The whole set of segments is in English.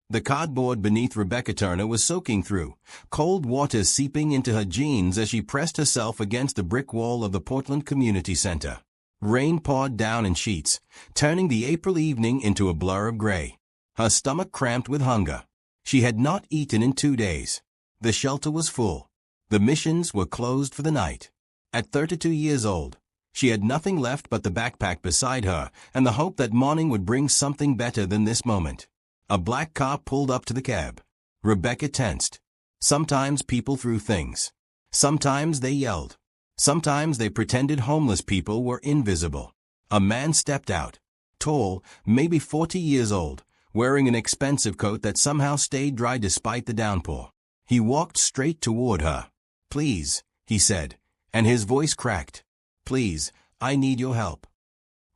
The cardboard beneath Rebecca Turner was soaking through, cold water seeping into her jeans as she pressed herself against the brick wall of the Portland Community Center. Rain poured down in sheets, turning the April evening into a blur of gray. Her stomach cramped with hunger. She had not eaten in 2 days. The shelter was full. The missions were closed for the night. At 32 years old, she had nothing left but the backpack beside her and the hope that morning would bring something better than this moment. A black car pulled up to the cab. Rebecca tensed. Sometimes people threw things. Sometimes they yelled. Sometimes they pretended homeless people were invisible. A man stepped out. Tall, maybe 40 years old, wearing an expensive coat that somehow stayed dry despite the downpour. He walked straight toward her. "Please," he said, and his voice cracked. "Please, I need your help."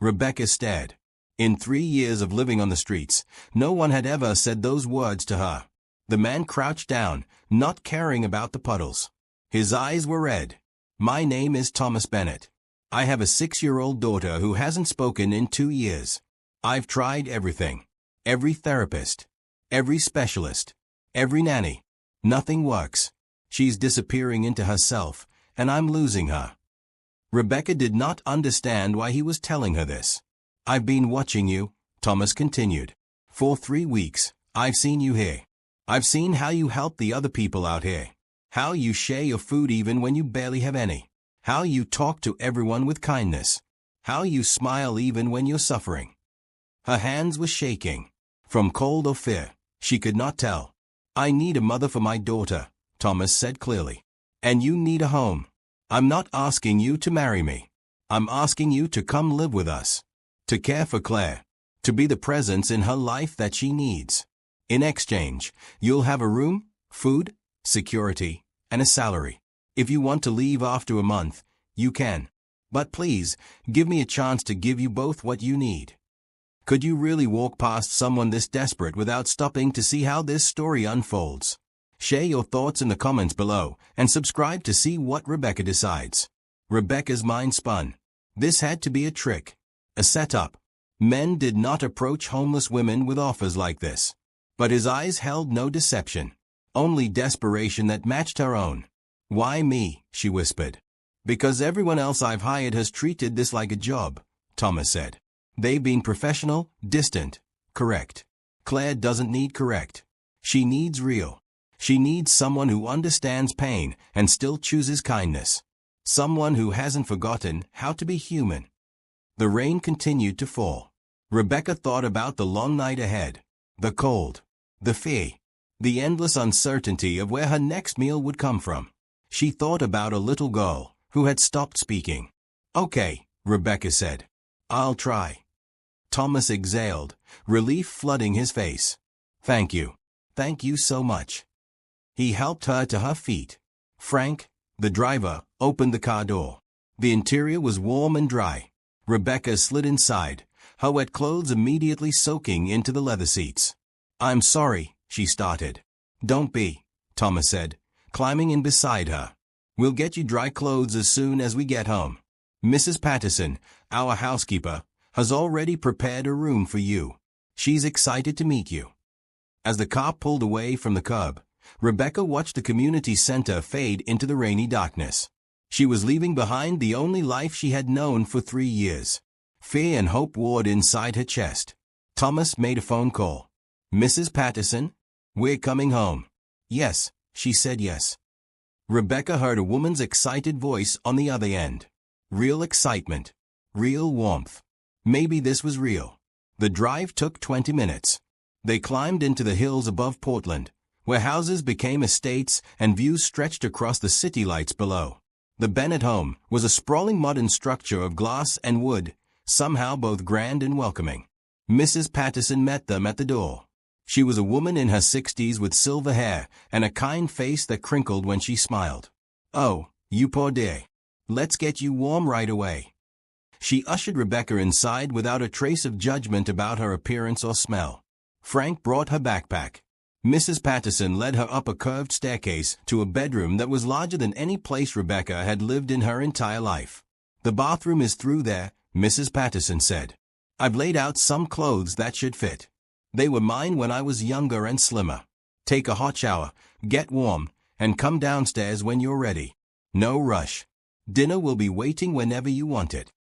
Rebecca stared. In 3 years of living on the streets, no one had ever said those words to her. The man crouched down, not caring about the puddles. His eyes were red. "My name is Thomas Bennett. I have a 6-year-old daughter who hasn't spoken in 2 years. I've tried everything. Every therapist. Every specialist. Every nanny. Nothing works. She's disappearing into herself, and I'm losing her." Rebecca did not understand why he was telling her this. "I've been watching you," Thomas continued. "For 3 weeks, I've seen you here. I've seen how you help the other people out here. How you share your food even when you barely have any. How you talk to everyone with kindness. How you smile even when you're suffering." Her hands were shaking. From cold or fear, she could not tell. "I need a mother for my daughter," Thomas said clearly. "And you need a home. I'm not asking you to marry me. I'm asking you to come live with us. To care for Claire. To be the presence in her life that she needs. In exchange, you'll have a room, food, security, and a salary. If you want to leave after a month, you can. But please, give me a chance to give you both what you need." Could you really walk past someone this desperate without stopping to see how this story unfolds? Share your thoughts in the comments below and subscribe to see what Rebecca decides. Rebecca's mind spun. This had to be a trick. A setup. Men did not approach homeless women with offers like this. But his eyes held no deception. Only desperation that matched her own. "Why me?" she whispered. "Because everyone else I've hired has treated this like a job," Thomas said. "They've been professional, distant, correct. Claire doesn't need correct. She needs real. She needs someone who understands pain and still chooses kindness. Someone who hasn't forgotten how to be human." The rain continued to fall. Rebecca thought about the long night ahead. The cold. The fear. The endless uncertainty of where her next meal would come from. She thought about a little girl who had stopped speaking. "Okay," Rebecca said. "I'll try." Thomas exhaled, relief flooding his face. "Thank you. Thank you so much." He helped her to her feet. Frank, the driver, opened the car door. The interior was warm and dry. Rebecca slid inside, her wet clothes immediately soaking into the leather seats. "I'm sorry," she started. "Don't be," Thomas said, climbing in beside her. "We'll get you dry clothes as soon as we get home. Mrs. Patterson, our housekeeper, has already prepared a room for you. She's excited to meet you." As the car pulled away from the curb, Rebecca watched the community center fade into the rainy darkness. She was leaving behind the only life she had known for 3 years. Fear and hope warred inside her chest. Thomas made a phone call. "Mrs. Patterson? We're coming home." "Yes," she said yes. Rebecca heard a woman's excited voice on the other end. Real excitement. Real warmth. Maybe this was real. The drive took 20 minutes. They climbed into the hills above Portland, where houses became estates and views stretched across the city lights below. The Bennett home was a sprawling modern structure of glass and wood, somehow both grand and welcoming. Mrs. Patterson met them at the door. She was a woman in her 60s with silver hair and a kind face that crinkled when she smiled. "Oh, you poor dear. Let's get you warm right away." She ushered Rebecca inside without a trace of judgment about her appearance or smell. Frank brought her backpack. Mrs. Patterson led her up a curved staircase to a bedroom that was larger than any place Rebecca had lived in her entire life. "The bathroom is through there," Mrs. Patterson said. "I've laid out some clothes that should fit." They were mine when I was younger and slimmer. Take a hot shower, get warm, and come downstairs when you're ready. No rush. Dinner will be waiting whenever you want it."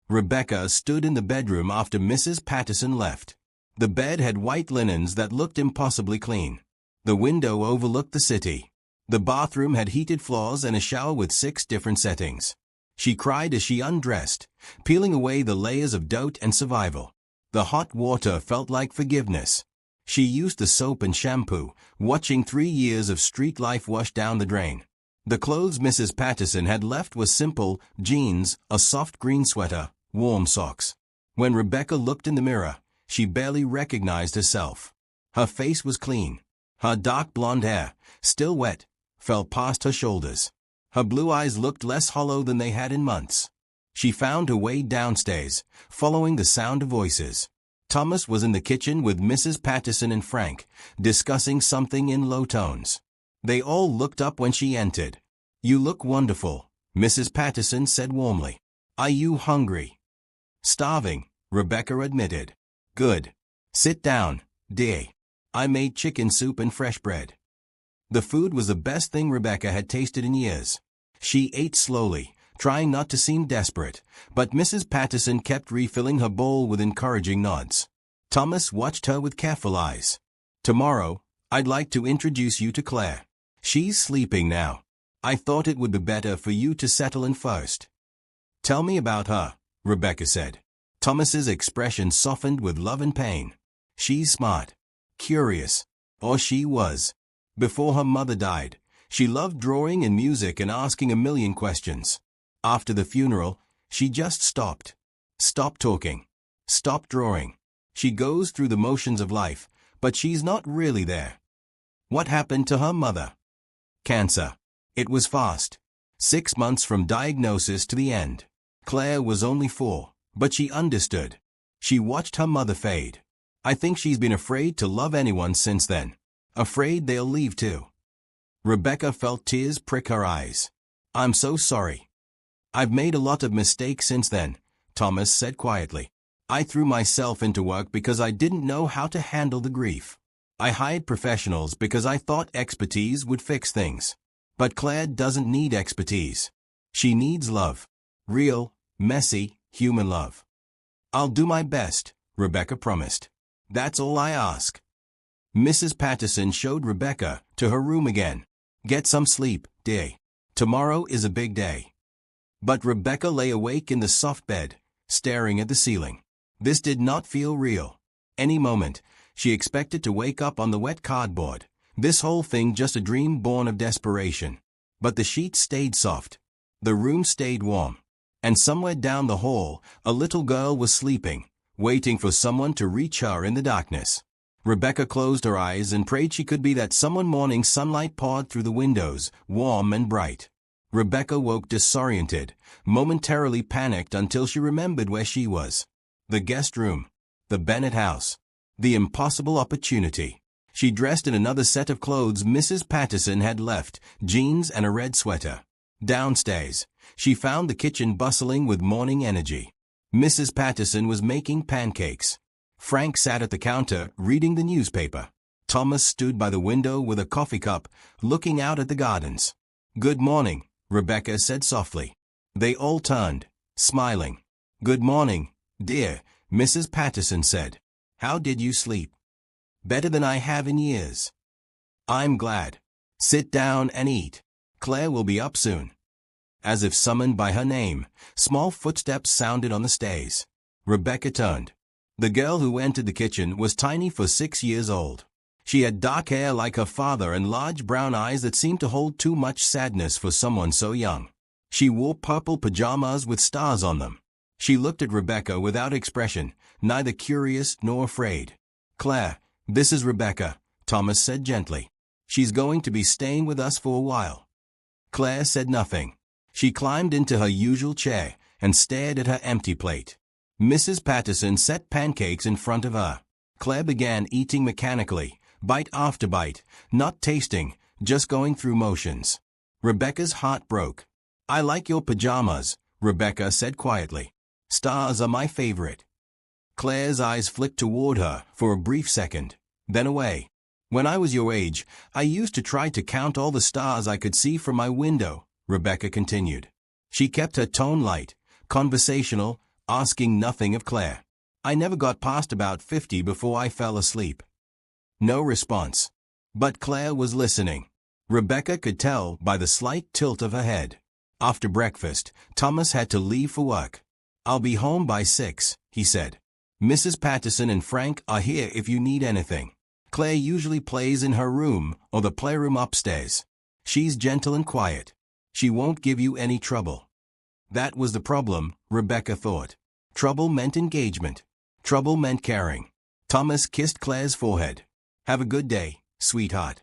Rebecca stood in the bedroom after Mrs. Patterson left. The bed had white linens that looked impossibly clean. The window overlooked the city. The bathroom had heated floors and a shower with 6 different settings. She cried as she undressed, peeling away the layers of doubt and survival. The hot water felt like forgiveness. She used the soap and shampoo, watching 3 years of street life wash down the drain. The clothes Mrs. Patterson had left were simple: jeans, a soft green sweater, warm socks. When Rebecca looked in the mirror, she barely recognized herself. Her face was clean. Her dark blonde hair, still wet, fell past her shoulders. Her blue eyes looked less hollow than they had in months. She found her way downstairs, following the sound of voices. Thomas was in the kitchen with Mrs. Patterson and Frank, discussing something in low tones. They all looked up when she entered. "You look wonderful," Mrs. Patterson said warmly. "Are you hungry?" "Starving," Rebecca admitted. "Good. Sit down, dear. I made chicken soup and fresh bread." The food was the best thing Rebecca had tasted in years. She ate slowly, trying not to seem desperate, but Mrs. Patterson kept refilling her bowl with encouraging nods. Thomas watched her with careful eyes. "Tomorrow, I'd like to introduce you to Claire. She's sleeping now. I thought it would be better for you to settle in first." "Tell me about her," Rebecca said. Thomas's expression softened with love and pain. "She's smart, curious, or she was. Before her mother died, she loved drawing and music and asking a million questions. After the funeral, she just stopped. Stopped talking. Stopped drawing. She goes through the motions of life, but she's not really there." "What happened to her mother?" "Cancer. It was fast. 6 months from diagnosis to the end. Claire was only 4, but she understood. She watched her mother fade. I think she's been afraid to love anyone since then. Afraid they'll leave too." Rebecca felt tears prick her eyes. "I'm so sorry." "I've made a lot of mistakes since then," Thomas said quietly. "I threw myself into work because I didn't know how to handle the grief. I hired professionals because I thought expertise would fix things. But Claire doesn't need expertise. She needs love. Real, messy, human love." "I'll do my best," Rebecca promised. "That's all I ask." Mrs. Patterson showed Rebecca to her room again. "Get some sleep, dear. Tomorrow is a big day." But Rebecca lay awake in the soft bed, staring at the ceiling. This did not feel real. Any moment, she expected to wake up on the wet cardboard. This whole thing just a dream born of desperation. But the sheets stayed soft. The room stayed warm. And somewhere down the hall, a little girl was sleeping, waiting for someone to reach her in the darkness. Rebecca closed her eyes and prayed she could be that someone. Morning sunlight poured through the windows, warm and bright. Rebecca woke disoriented, momentarily panicked until she remembered where she was. The guest room. The Bennett house. The impossible opportunity. She dressed in another set of clothes Mrs. Patterson had left, jeans and a red sweater. Downstairs, she found the kitchen bustling with morning energy. Mrs. Patterson was making pancakes. Frank sat at the counter, reading the newspaper. Thomas stood by the window with a coffee cup, looking out at the gardens. "Good morning," Rebecca said softly. They all turned, smiling. "Good morning, dear," Mrs. Patterson said. "How did you sleep?" "Better than I have in years." "I'm glad. Sit down and eat. Claire will be up soon." As if summoned by her name, small footsteps sounded on the stairs. Rebecca turned. The girl who entered the kitchen was tiny for 6 years old. She had dark hair like her father and large brown eyes that seemed to hold too much sadness for someone so young. She wore purple pajamas with stars on them. She looked at Rebecca without expression, neither curious nor afraid. "Claire, this is Rebecca," Thomas said gently. "She's going to be staying with us for a while." Claire said nothing. She climbed into her usual chair and stared at her empty plate. Mrs. Patterson set pancakes in front of her. Claire began eating mechanically, bite after bite, not tasting, just going through motions. Rebecca's heart broke. "I like your pajamas," Rebecca said quietly. "Stars are my favorite." Claire's eyes flicked toward her for a brief second, then away. When I was your age, I used to try to count all the stars I could see from my window, Rebecca continued. She kept her tone light, conversational, asking nothing of Claire. I never got past about 50 before I fell asleep. No response. But Claire was listening. Rebecca could tell by the slight tilt of her head. After breakfast, Thomas had to leave for work. I'll be home by 6, he said. Mrs. Patterson and Frank are here if you need anything. Claire usually plays in her room or the playroom upstairs. She's gentle and quiet. She won't give you any trouble. That was the problem, Rebecca thought. Trouble meant engagement. Trouble meant caring. Thomas kissed Claire's forehead. Have a good day, sweetheart.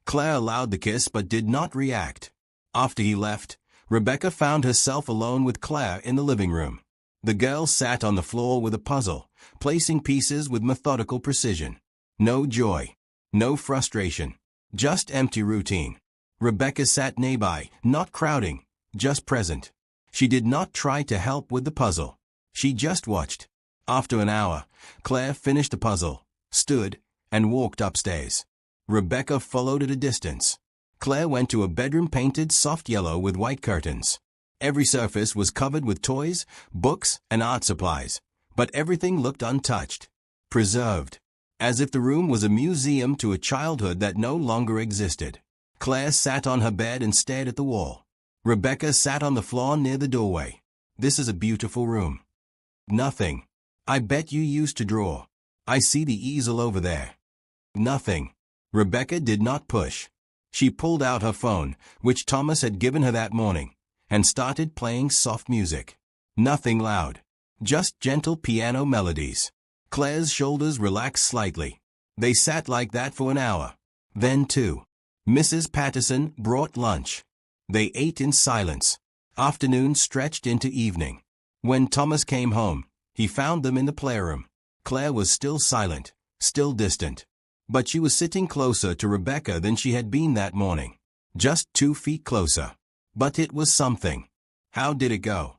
Claire allowed the kiss but did not react. After he left, Rebecca found herself alone with Claire in the living room. The girl sat on the floor with a puzzle, placing pieces with methodical precision. No joy. No frustration. Just empty routine. Rebecca sat nearby, not crowding, just present. She did not try to help with the puzzle. She just watched. After an hour, Claire finished the puzzle, stood, and walked upstairs. Rebecca followed at a distance. Claire went to a bedroom painted soft yellow with white curtains. Every surface was covered with toys, books, and art supplies, but everything looked untouched, preserved, as if the room was a museum to a childhood that no longer existed. Claire sat on her bed and stared at the wall. Rebecca sat on the floor near the doorway. This is a beautiful room. Nothing. I bet you used to draw. I see the easel over there. Nothing. Rebecca did not push. She pulled out her phone, which Thomas had given her that morning, and started playing soft music. Nothing loud. Just gentle piano melodies. Claire's shoulders relaxed slightly. They sat like that for an hour. Then 2. Mrs. Patterson brought lunch. They ate in silence. Afternoon stretched into evening. When Thomas came home, he found them in the playroom. Claire was still silent, still distant. But she was sitting closer to Rebecca than she had been that morning. Just 2 feet closer. But it was something. How did it go?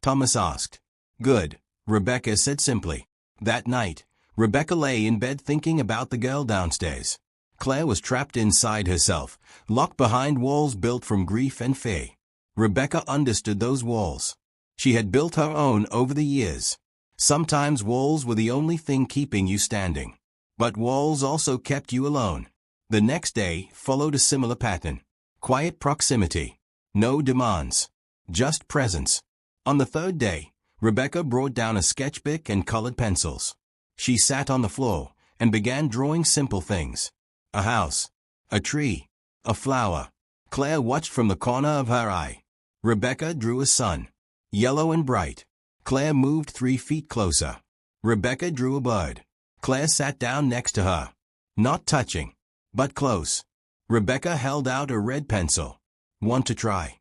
Thomas asked. Good, Rebecca said simply. That night, Rebecca lay in bed thinking about the girl downstairs. Claire was trapped inside herself, locked behind walls built from grief and fear. Rebecca understood those walls. She had built her own over the years. Sometimes walls were the only thing keeping you standing. But walls also kept you alone. The next day followed a similar pattern. Quiet proximity. No demands. Just presence. On the 3rd day, Rebecca brought down a sketchbook and colored pencils. She sat on the floor and began drawing simple things. A house. A tree. A flower. Claire watched from the corner of her eye. Rebecca drew a sun. Yellow and bright. Claire moved 3 feet closer. Rebecca drew a bird. Claire sat down next to her. Not touching, but close. Rebecca held out a red pencil. Want to try?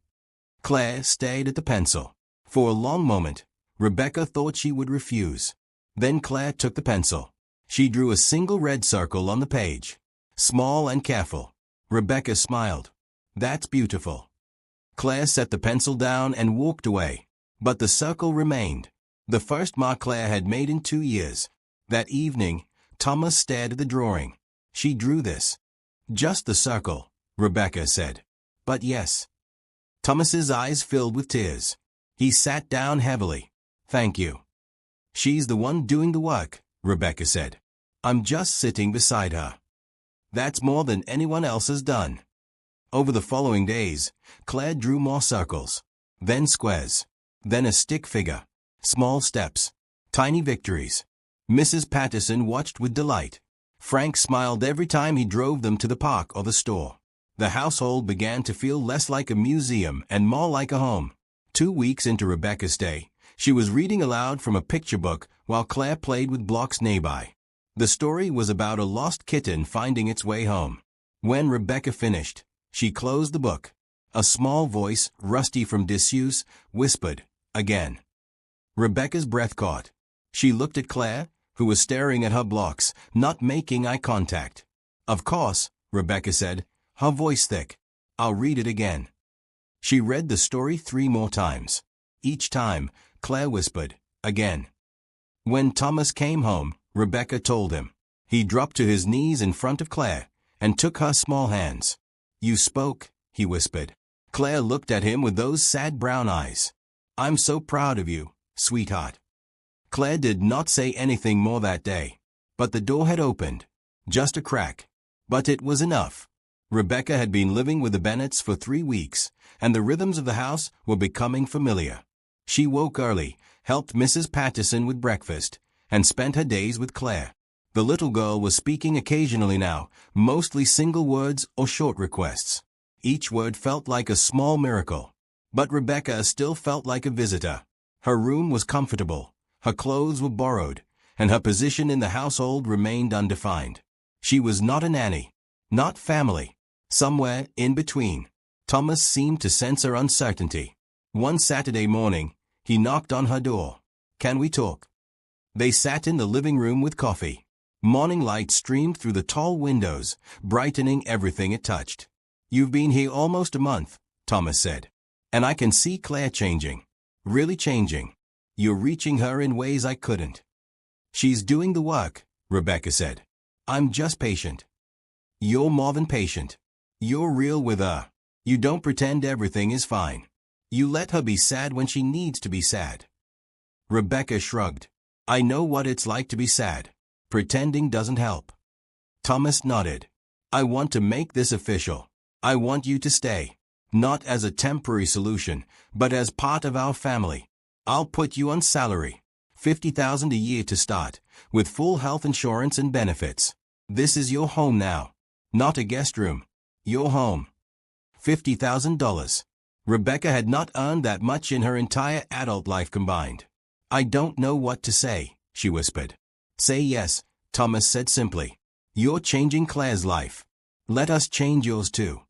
Claire stared at the pencil. For a long moment, Rebecca thought she would refuse. Then Claire took the pencil. She drew a single red circle on the page. Small and careful. Rebecca smiled. That's beautiful. Claire set the pencil down and walked away. But the circle remained. The first mark Claire had made in 2 years. That evening, Thomas stared at the drawing. She drew this. Just the circle, Rebecca said. But yes. Thomas's eyes filled with tears. He sat down heavily. Thank you. She's the one doing the work, Rebecca said. I'm just sitting beside her. That's more than anyone else has done. Over the following days, Claire drew more circles. Then squares. Then a stick figure. Small steps. Tiny victories. Mrs. Patterson watched with delight. Frank smiled every time he drove them to the park or the store. The household began to feel less like a museum and more like a home. 2 weeks into Rebecca's stay, she was reading aloud from a picture book while Claire played with blocks nearby. The story was about a lost kitten finding its way home. When Rebecca finished, she closed the book. A small voice, rusty from disuse, whispered, again. Rebecca's breath caught. She looked at Claire, who was staring at her blocks, not making eye contact. Of course, Rebecca said, her voice thick. I'll read it again. She read the story 3 more times. Each time, Claire whispered, again. When Thomas came home, Rebecca told him. He dropped to his knees in front of Claire and took her small hands. "You spoke," he whispered. Claire looked at him with those sad brown eyes. "I'm so proud of you, sweetheart." Claire did not say anything more that day. But the door had opened. Just a crack. But it was enough. Rebecca had been living with the Bennets for 3 weeks, and the rhythms of the house were becoming familiar. She woke early, helped Mrs. Patterson with breakfast, and spent her days with Claire. The little girl was speaking occasionally now, mostly single words or short requests. Each word felt like a small miracle. But Rebecca still felt like a visitor. Her room was comfortable, her clothes were borrowed, and her position in the household remained undefined. She was not a nanny, not family, somewhere in between. Thomas seemed to sense her uncertainty. One Saturday morning, he knocked on her door. "Can we talk?" They sat in the living room with coffee. Morning light streamed through the tall windows, brightening everything it touched. "You've been here almost a month," Thomas said. "And I can see Claire changing. Really changing. You're reaching her in ways I couldn't." "She's doing the work," Rebecca said. "I'm just patient." "You're more than patient. You're real with her. You don't pretend everything is fine. You let her be sad when she needs to be sad." Rebecca shrugged. "I know what it's like to be sad. Pretending doesn't help." Thomas nodded. "I want to make this official. I want you to stay. Not as a temporary solution, but as part of our family. I'll put you on salary. $50,000 a year to start, with full health insurance and benefits. This is your home now. Not a guest room. Your home." $50,000. Rebecca had not earned that much in her entire adult life combined. "I don't know what to say," she whispered. "Say yes," Thomas said simply. "You're changing Claire's life. Let us change yours too."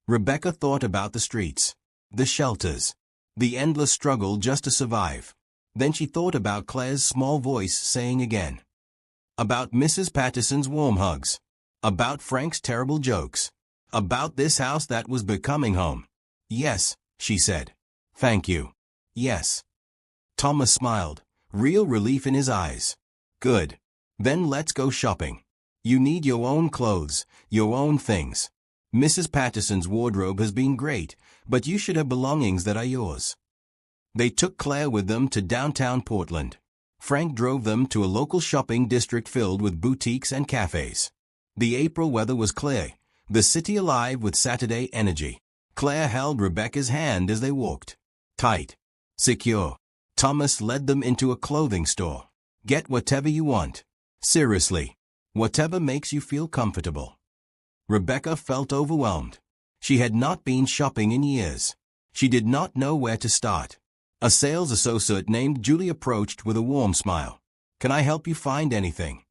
Rebecca thought about the streets, the shelters, the endless struggle just to survive. Then she thought about Claire's small voice saying again. About Mrs. Patterson's warm hugs. About Frank's terrible jokes. About this house that was becoming home. "Yes," she said. "Thank you." "Yes." Thomas smiled, real relief in his eyes. "Good. Then let's go shopping. You need your own clothes, your own things. Mrs. Patterson's wardrobe has been great, but you should have belongings that are yours." They took Claire with them to downtown Portland. Frank drove them to a local shopping district filled with boutiques and cafes. The April weather was clear, the city alive with Saturday energy. Claire held Rebecca's hand as they walked. Tight. Secure. Thomas led them into a clothing store. "Get whatever you want. Seriously. Whatever makes you feel comfortable." Rebecca felt overwhelmed. She had not been shopping in years. She did not know where to start. A sales associate named Julie approached with a warm smile. "Can I help you find anything?"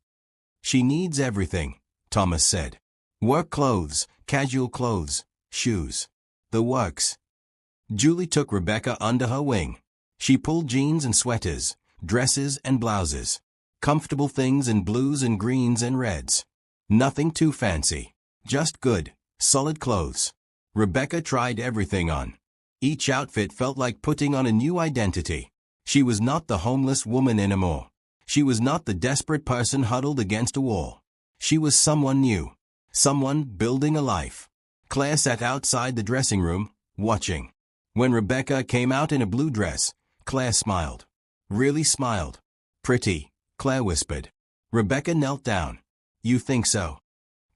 "She needs everything," Thomas said. "Work clothes, casual clothes, shoes. The works." Julie took Rebecca under her wing. She pulled jeans and sweaters, dresses and blouses. Comfortable things in blues and greens and reds. Nothing too fancy. Just good, solid clothes. Rebecca tried everything on. Each outfit felt like putting on a new identity. She was not the homeless woman anymore. She was not the desperate person huddled against a wall. She was someone new. Someone building a life. Claire sat outside the dressing room, watching. When Rebecca came out in a blue dress, Claire smiled. Really smiled. "Pretty," Claire whispered. Rebecca knelt down. "You think so?"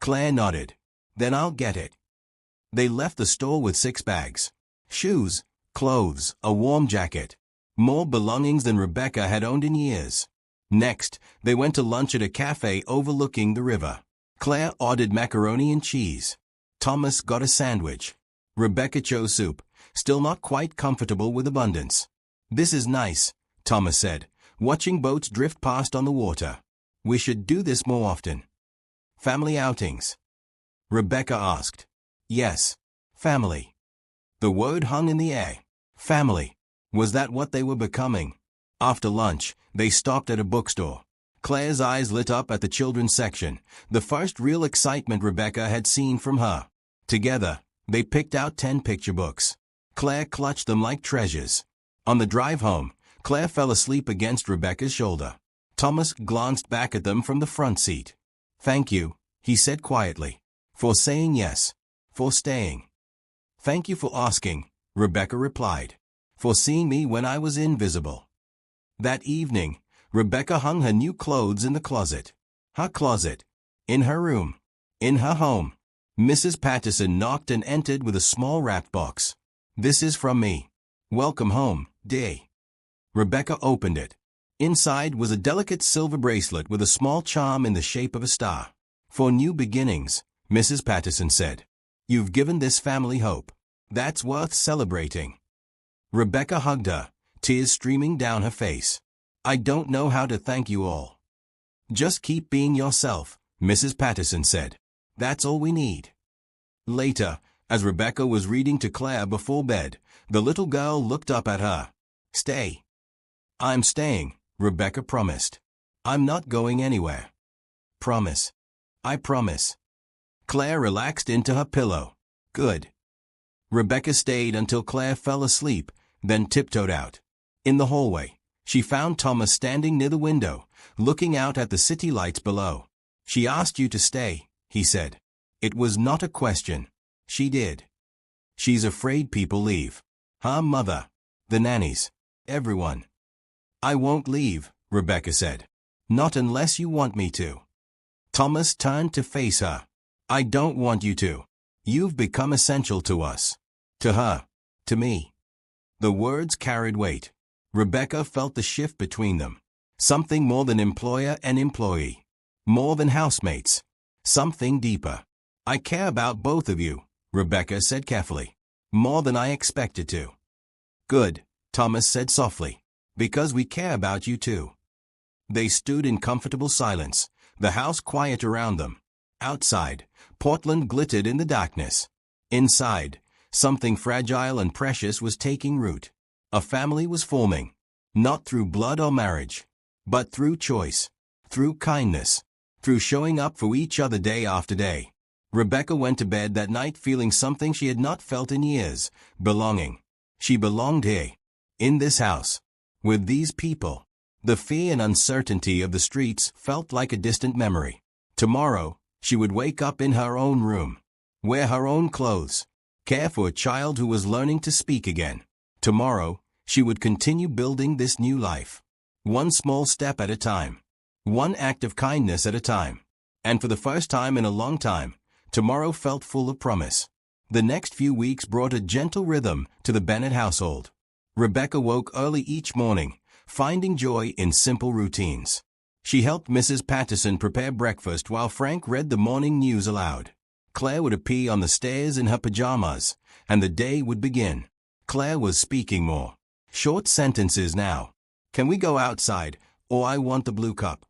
Claire nodded. "Then I'll get it." They left the store with 6 bags. Shoes, clothes, a warm jacket. More belongings than Rebecca had owned in years. Next, they went to lunch at a cafe overlooking the river. Claire ordered macaroni and cheese. Thomas got a sandwich. Rebecca chose soup, still not quite comfortable with abundance. "This is nice," Thomas said, watching boats drift past on the water. "We should do this more often." "Family outings?" Rebecca asked. "Yes, family." The word hung in the air. Family. Was that what they were becoming? After lunch, they stopped at a bookstore. Claire's eyes lit up at the children's section, the first real excitement Rebecca had seen from her. Together, they picked out 10 picture books. Claire clutched them like treasures. On the drive home, Claire fell asleep against Rebecca's shoulder. Thomas glanced back at them from the front seat. "Thank you," he said quietly, "for saying yes, for staying." "Thank you for asking," Rebecca replied, "for seeing me when I was invisible." That evening, Rebecca hung her new clothes in the closet. Her closet. In her room. In her home. Mrs. Patterson knocked and entered with a small wrapped box. "This is from me. Welcome home, dear." Rebecca opened it. Inside was a delicate silver bracelet with a small charm in the shape of a star. "For new beginnings," Mrs. Patterson said. "You've given this family hope. That's worth celebrating." Rebecca hugged her, tears streaming down her face. "I don't know how to thank you all." "Just keep being yourself," Mrs. Patterson said. "That's all we need." Later, as Rebecca was reading to Claire before bed, the little girl looked up at her. "Stay." "I'm staying," Rebecca promised. "I'm not going anywhere." "Promise." "I promise." Claire relaxed into her pillow. "Good." Rebecca stayed until Claire fell asleep, then tiptoed out. In the hallway, she found Thomas standing near the window, looking out at the city lights below. "She asked you to stay," he said. It was not a question. She did. "She's afraid people leave. Her mother, the nannies, everyone." "I won't leave," Rebecca said. "Not unless you want me to." Thomas turned to face her. "I don't want you to. You've become essential to us. To her. To me." The words carried weight. Rebecca felt the shift between them. Something more than employer and employee. More than housemates. Something deeper. "I care about both of you," Rebecca said carefully. "More than I expected to." "Good," Thomas said softly. "Because we care about you too." They stood in comfortable silence, the house quiet around them. Outside, Portland glittered in the darkness. Inside, something fragile and precious was taking root. A family was forming. Not through blood or marriage, but through choice, through kindness, through showing up for each other day after day. Rebecca went to bed that night feeling something she had not felt in years, belonging. She belonged here, in this house, with these people. The fear and uncertainty of the streets felt like a distant memory. Tomorrow, she would wake up in her own room, wear her own clothes, care for a child who was learning to speak again. Tomorrow, she would continue building this new life. One small step at a time. One act of kindness at a time. And for the first time in a long time, tomorrow felt full of promise. The next few weeks brought a gentle rhythm to the Bennett household. Rebecca woke early each morning, finding joy in simple routines. She helped Mrs. Patterson prepare breakfast while Frank read the morning news aloud. Claire would appear on the stairs in her pajamas, and the day would begin. Claire was speaking more. Short sentences now. "Can we go outside?" or "I want the blue cup."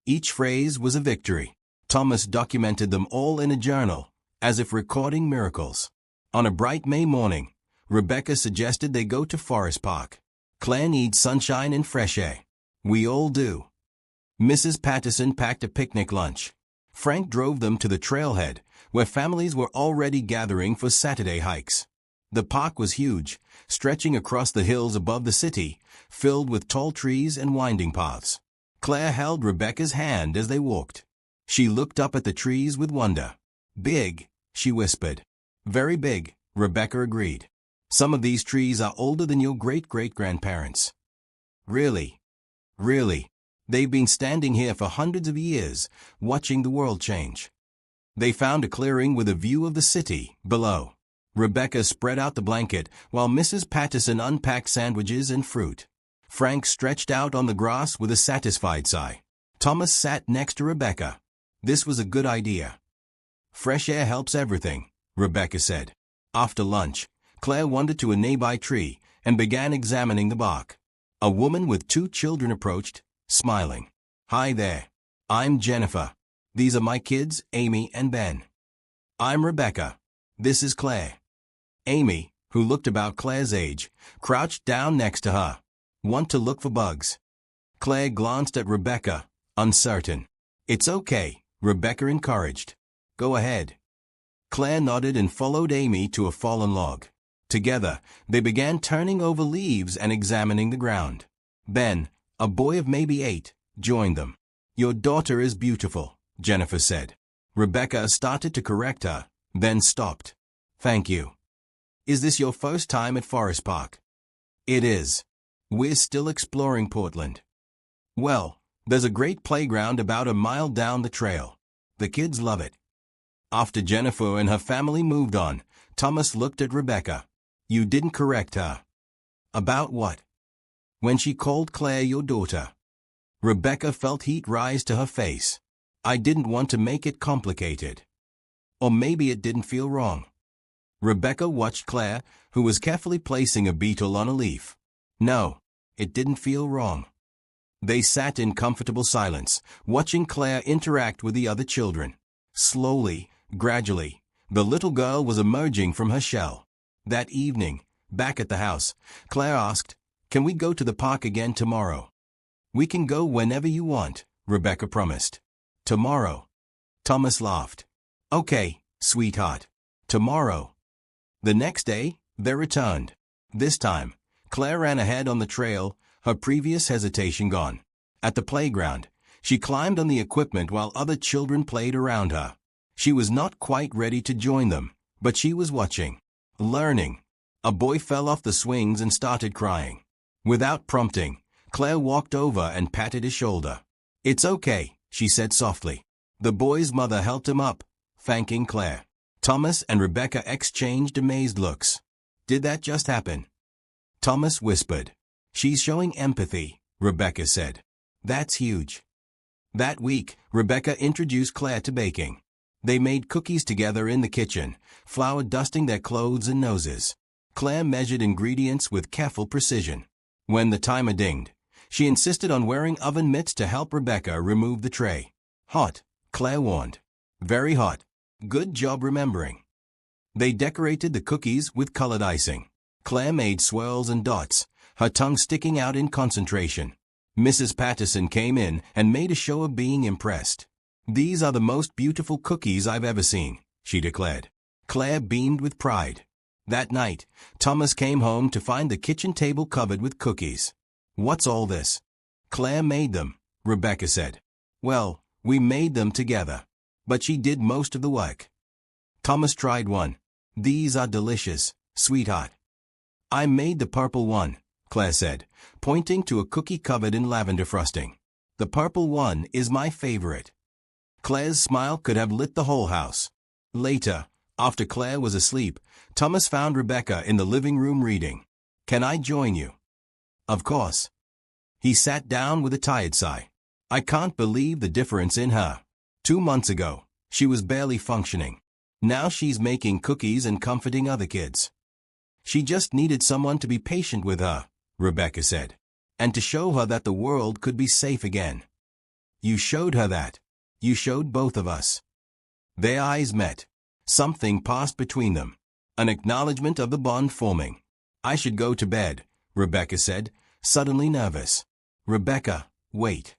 Each phrase was a victory. Thomas documented them all in a journal, as if recording miracles. On a bright May morning, Rebecca suggested they go to Forest Park. "Claire needs sunshine and fresh air." "We all do." Mrs. Patterson packed a picnic lunch. Frank drove them to the trailhead, where families were already gathering for Saturday hikes. The park was huge, stretching across the hills above the city, filled with tall trees and winding paths. Claire held Rebecca's hand as they walked. She looked up at the trees with wonder. "Big," she whispered. "Very big," Rebecca agreed. "Some of these trees are older than your great-great-grandparents." "Really?" "Really. They've been standing here for hundreds of years, watching the world change." They found a clearing with a view of the city below. Rebecca spread out the blanket while Mrs. Patterson unpacked sandwiches and fruit. Frank stretched out on the grass with a satisfied sigh. Thomas sat next to Rebecca. This was a good idea. "Fresh air helps everything," Rebecca said. After lunch, Claire wandered to a nearby tree and began examining the bark. A woman with 2 children approached, smiling. "Hi there. I'm Jennifer. These are my kids, Amy and Ben." "I'm Rebecca. This is Claire." Amy, who looked about Claire's age, crouched down next to her. "Want to look for bugs?" Claire glanced at Rebecca, uncertain. "It's okay," Rebecca encouraged. "Go ahead." Claire nodded and followed Amy to a fallen log. Together, they began turning over leaves and examining the ground. Ben, a boy of maybe 8, Join them. Your daughter is beautiful, Jennifer said. Rebecca started to correct her, then stopped. Thank you. Is this your first time at Forest Park? It is. We're still exploring Portland. Well, there's a great playground about a mile down the trail. The kids love it. After Jennifer and her family moved on, Thomas looked at Rebecca. You didn't correct her. About what? When she called Claire your daughter. Rebecca felt heat rise to her face. I didn't want to make it complicated. Or maybe it didn't feel wrong. Rebecca watched Claire, who was carefully placing a beetle on a leaf. No, it didn't feel wrong. They sat in comfortable silence, watching Claire interact with the other children. Slowly, gradually, the little girl was emerging from her shell. That evening, back at the house, Claire asked, "Can we go to the park again tomorrow?" "We can go whenever you want," Rebecca promised. "Tomorrow." Thomas laughed. "Okay, sweetheart. Tomorrow." The next day, they returned. This time, Claire ran ahead on the trail, her previous hesitation gone. At the playground, she climbed on the equipment while other children played around her. She was not quite ready to join them, but she was watching, learning. A boy fell off the swings and started crying. Without prompting, Claire walked over and patted his shoulder. "It's okay," she said softly. The boy's mother helped him up, thanking Claire. Thomas and Rebecca exchanged amazed looks. "Did that just happen?" Thomas whispered. "She's showing empathy," Rebecca said. "That's huge." That week, Rebecca introduced Claire to baking. They made cookies together in the kitchen, flour dusting their clothes and noses. Claire measured ingredients with careful precision. When the timer dinged, she insisted on wearing oven mitts to help Rebecca remove the tray. "Hot," Claire warned. "Very hot. Good job remembering." They decorated the cookies with colored icing. Claire made swirls and dots, her tongue sticking out in concentration. Mrs. Patterson came in and made a show of being impressed. "These are the most beautiful cookies I've ever seen," she declared. Claire beamed with pride. That night, Thomas came home to find the kitchen table covered with cookies. "What's all this?" "Claire made them," Rebecca said. "Well, we made them together. But she did most of the work." Thomas tried one. "These are delicious, sweetheart." "I made the purple one," Claire said, pointing to a cookie covered in lavender frosting. "The purple one is my favorite." Claire's smile could have lit the whole house. Later, after Claire was asleep, Thomas found Rebecca in the living room reading. "Can I join you?" "Of course." He sat down with a tired sigh. "I can't believe the difference in her. 2 months ago, she was barely functioning. Now she's making cookies and comforting other kids." "She just needed someone to be patient with her," Rebecca said, "and to show her that the world could be safe again." "You showed her that. You showed both of us." Their eyes met. Something passed between them, an acknowledgement of the bond forming. "I should go to bed," Rebecca said, suddenly nervous. "Rebecca, wait."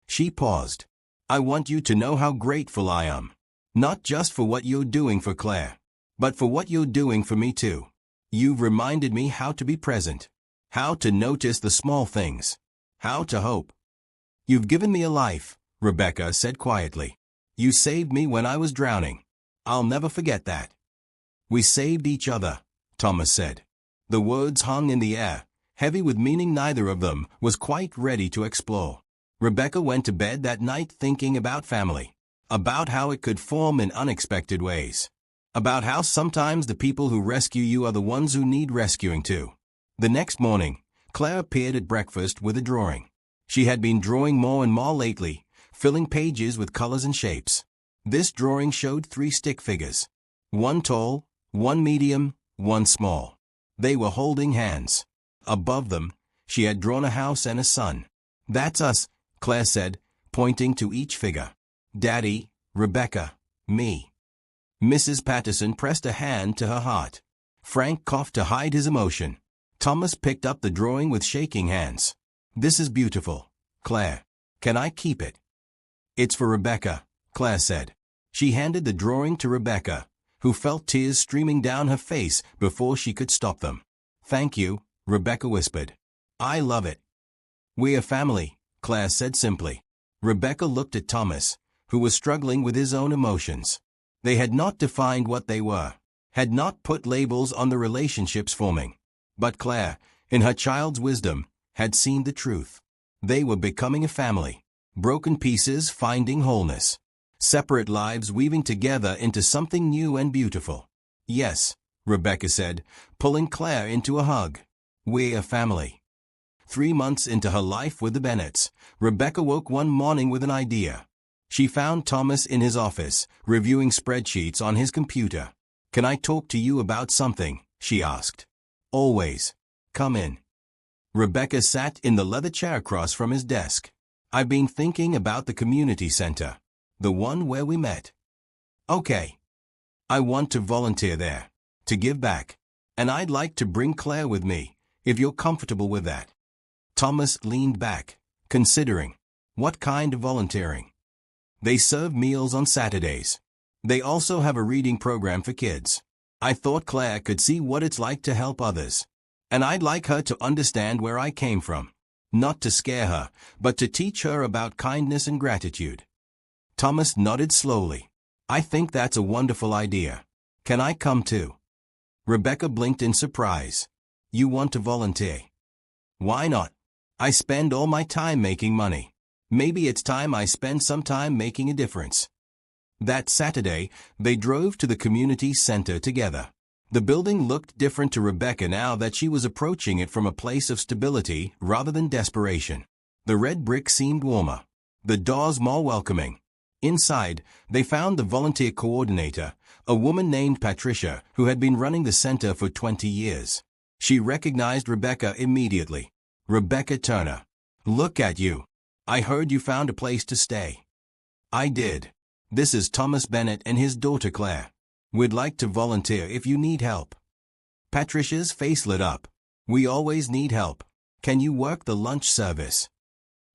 She paused. "I want you to know how grateful I am. Not just for what you're doing for Claire, but for what you're doing for me too. You've reminded me how to be present, how to notice the small things, how to hope. You've given me a life," Rebecca said quietly. "You saved me when I was drowning. I'll never forget that." "We saved each other," Thomas said. The words hung in the air, heavy with meaning neither of them was quite ready to explore. Rebecca went to bed that night thinking about family, about how it could form in unexpected ways, about how sometimes the people who rescue you are the ones who need rescuing too. The next morning, Claire appeared at breakfast with a drawing. She had been drawing more and more lately, filling pages with colors and shapes. This drawing showed 3 stick figures. One tall, one medium, one small. They were holding hands. Above them, she had drawn a house and a sun. "That's us," Claire said, pointing to each figure. "Daddy, Rebecca, me." Mrs. Patterson pressed a hand to her heart. Frank coughed to hide his emotion. Thomas picked up the drawing with shaking hands. "This is beautiful, Claire. Can I keep it?" "It's for Rebecca," Claire said. She handed the drawing to Rebecca, who felt tears streaming down her face before she could stop them. "Thank you," Rebecca whispered. "I love it." "We're family," Claire said simply. Rebecca looked at Thomas, who was struggling with his own emotions. They had not defined what they were, had not put labels on the relationships forming. But Claire, in her child's wisdom, had seen the truth. They were becoming a family, broken pieces finding wholeness, separate lives weaving together into something new and beautiful. Yes, Rebecca said, pulling Claire into a hug. We're a family. 3 months into her life with the Bennetts, Rebecca woke one morning with an idea. She found Thomas in his office, reviewing spreadsheets on his computer. "Can I talk to you about something?" she asked. "Always. Come in." Rebecca sat in the leather chair across from his desk. "I've been thinking about the community center. The one where we met." "Okay. I want to volunteer there, to give back. And I'd like to bring Claire with me, if you're comfortable with that." Thomas leaned back, considering. What kind of volunteering? "They serve meals on Saturdays. They also have a reading program for kids. I thought Claire could see what it's like to help others. And I'd like her to understand where I came from. Not to scare her, but to teach her about kindness and gratitude." Thomas nodded slowly. "I think that's a wonderful idea. Can I come too?" Rebecca blinked in surprise. "You want to volunteer?" "Why not? I spend all my time making money. Maybe it's time I spend some time making a difference." That Saturday, they drove to the community center together. The building looked different to Rebecca now that she was approaching it from a place of stability rather than desperation. The red brick seemed warmer, the doors more welcoming. Inside, they found the volunteer coordinator, a woman named Patricia, who had been running the center for 20 years. She recognized Rebecca immediately. "Rebecca Turner. Look at you. I heard you found a place to stay." "I did. This is Thomas Bennett and his daughter Claire. We'd like to volunteer if you need help." Patricia's face lit up. "We always need help. Can you work the lunch service?"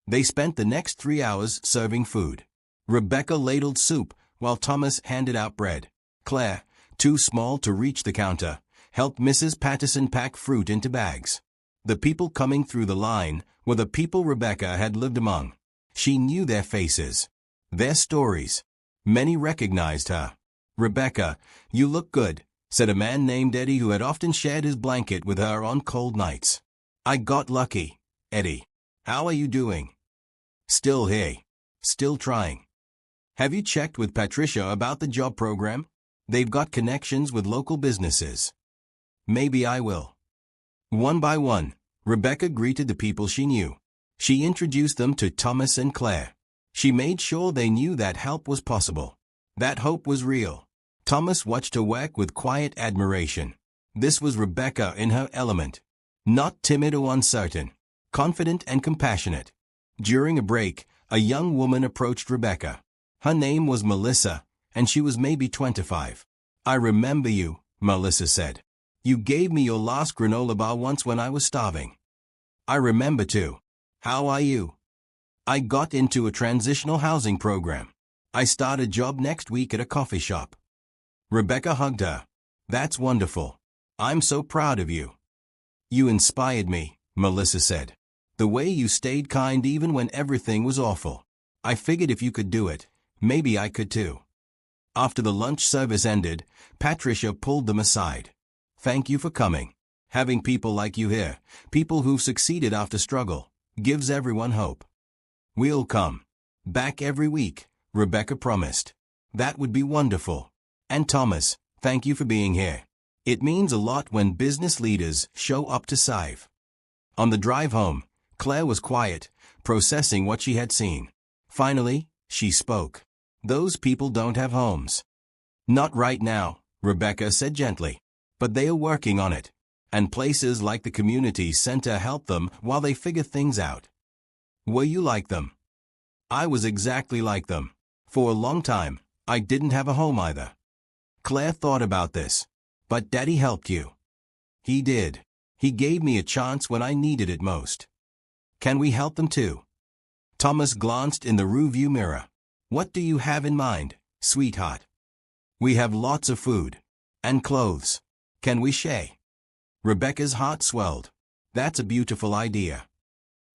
They spent the next 3 hours serving food. Rebecca ladled soup while Thomas handed out bread. Claire, too small to reach the counter, helped Mrs. Patterson pack fruit into bags. The people coming through the line were the people Rebecca had lived among. She knew their faces, their stories. Many recognized her. "Rebecca, you look good," said a man named Eddie who had often shared his blanket with her on cold nights. "I got lucky, Eddie. How are you doing?" "Still here. Still trying." "Have you checked with Patricia about the job program? They've got connections with local businesses." "Maybe I will." One by one, Rebecca greeted the people she knew. She introduced them to Thomas and Claire. She made sure they knew that help was possible, that hope was real. Thomas watched her work with quiet admiration. This was Rebecca in her element. Not timid or uncertain, confident and compassionate. During a break, a young woman approached Rebecca. Her name was Melissa, and she was maybe 25. "I remember you," Melissa said. "You gave me your last granola bar once when I was starving." "I remember too. How are you?" "I got into a transitional housing program. I start a job next week at a coffee shop." Rebecca hugged her. "That's wonderful. I'm so proud of you." "You inspired me," Melissa said. "The way you stayed kind even when everything was awful. I figured if you could do it, maybe I could too." After the lunch service ended, Patricia pulled them aside. "Thank you for coming. Having people like you here, people who've succeeded after struggle, gives everyone hope." "We'll come back every week," Rebecca promised. "That would be wonderful. And Thomas, thank you for being here. It means a lot when business leaders show up to serve." On the drive home, Claire was quiet, processing what she had seen. Finally, she spoke. "Those people don't have homes." "Not right now," Rebecca said gently. "But they are working on it. And places like the community center help them while they figure things out." "Were you like them?" "I was exactly like them. For a long time, I didn't have a home either." Claire thought about this. "But Daddy helped you." "He did. He gave me a chance when I needed it most." "Can we help them too?" Thomas glanced in the rearview mirror. "What do you have in mind, sweetheart?" "We have lots of food. And clothes. Can we share?" Rebecca's heart swelled. "That's a beautiful idea."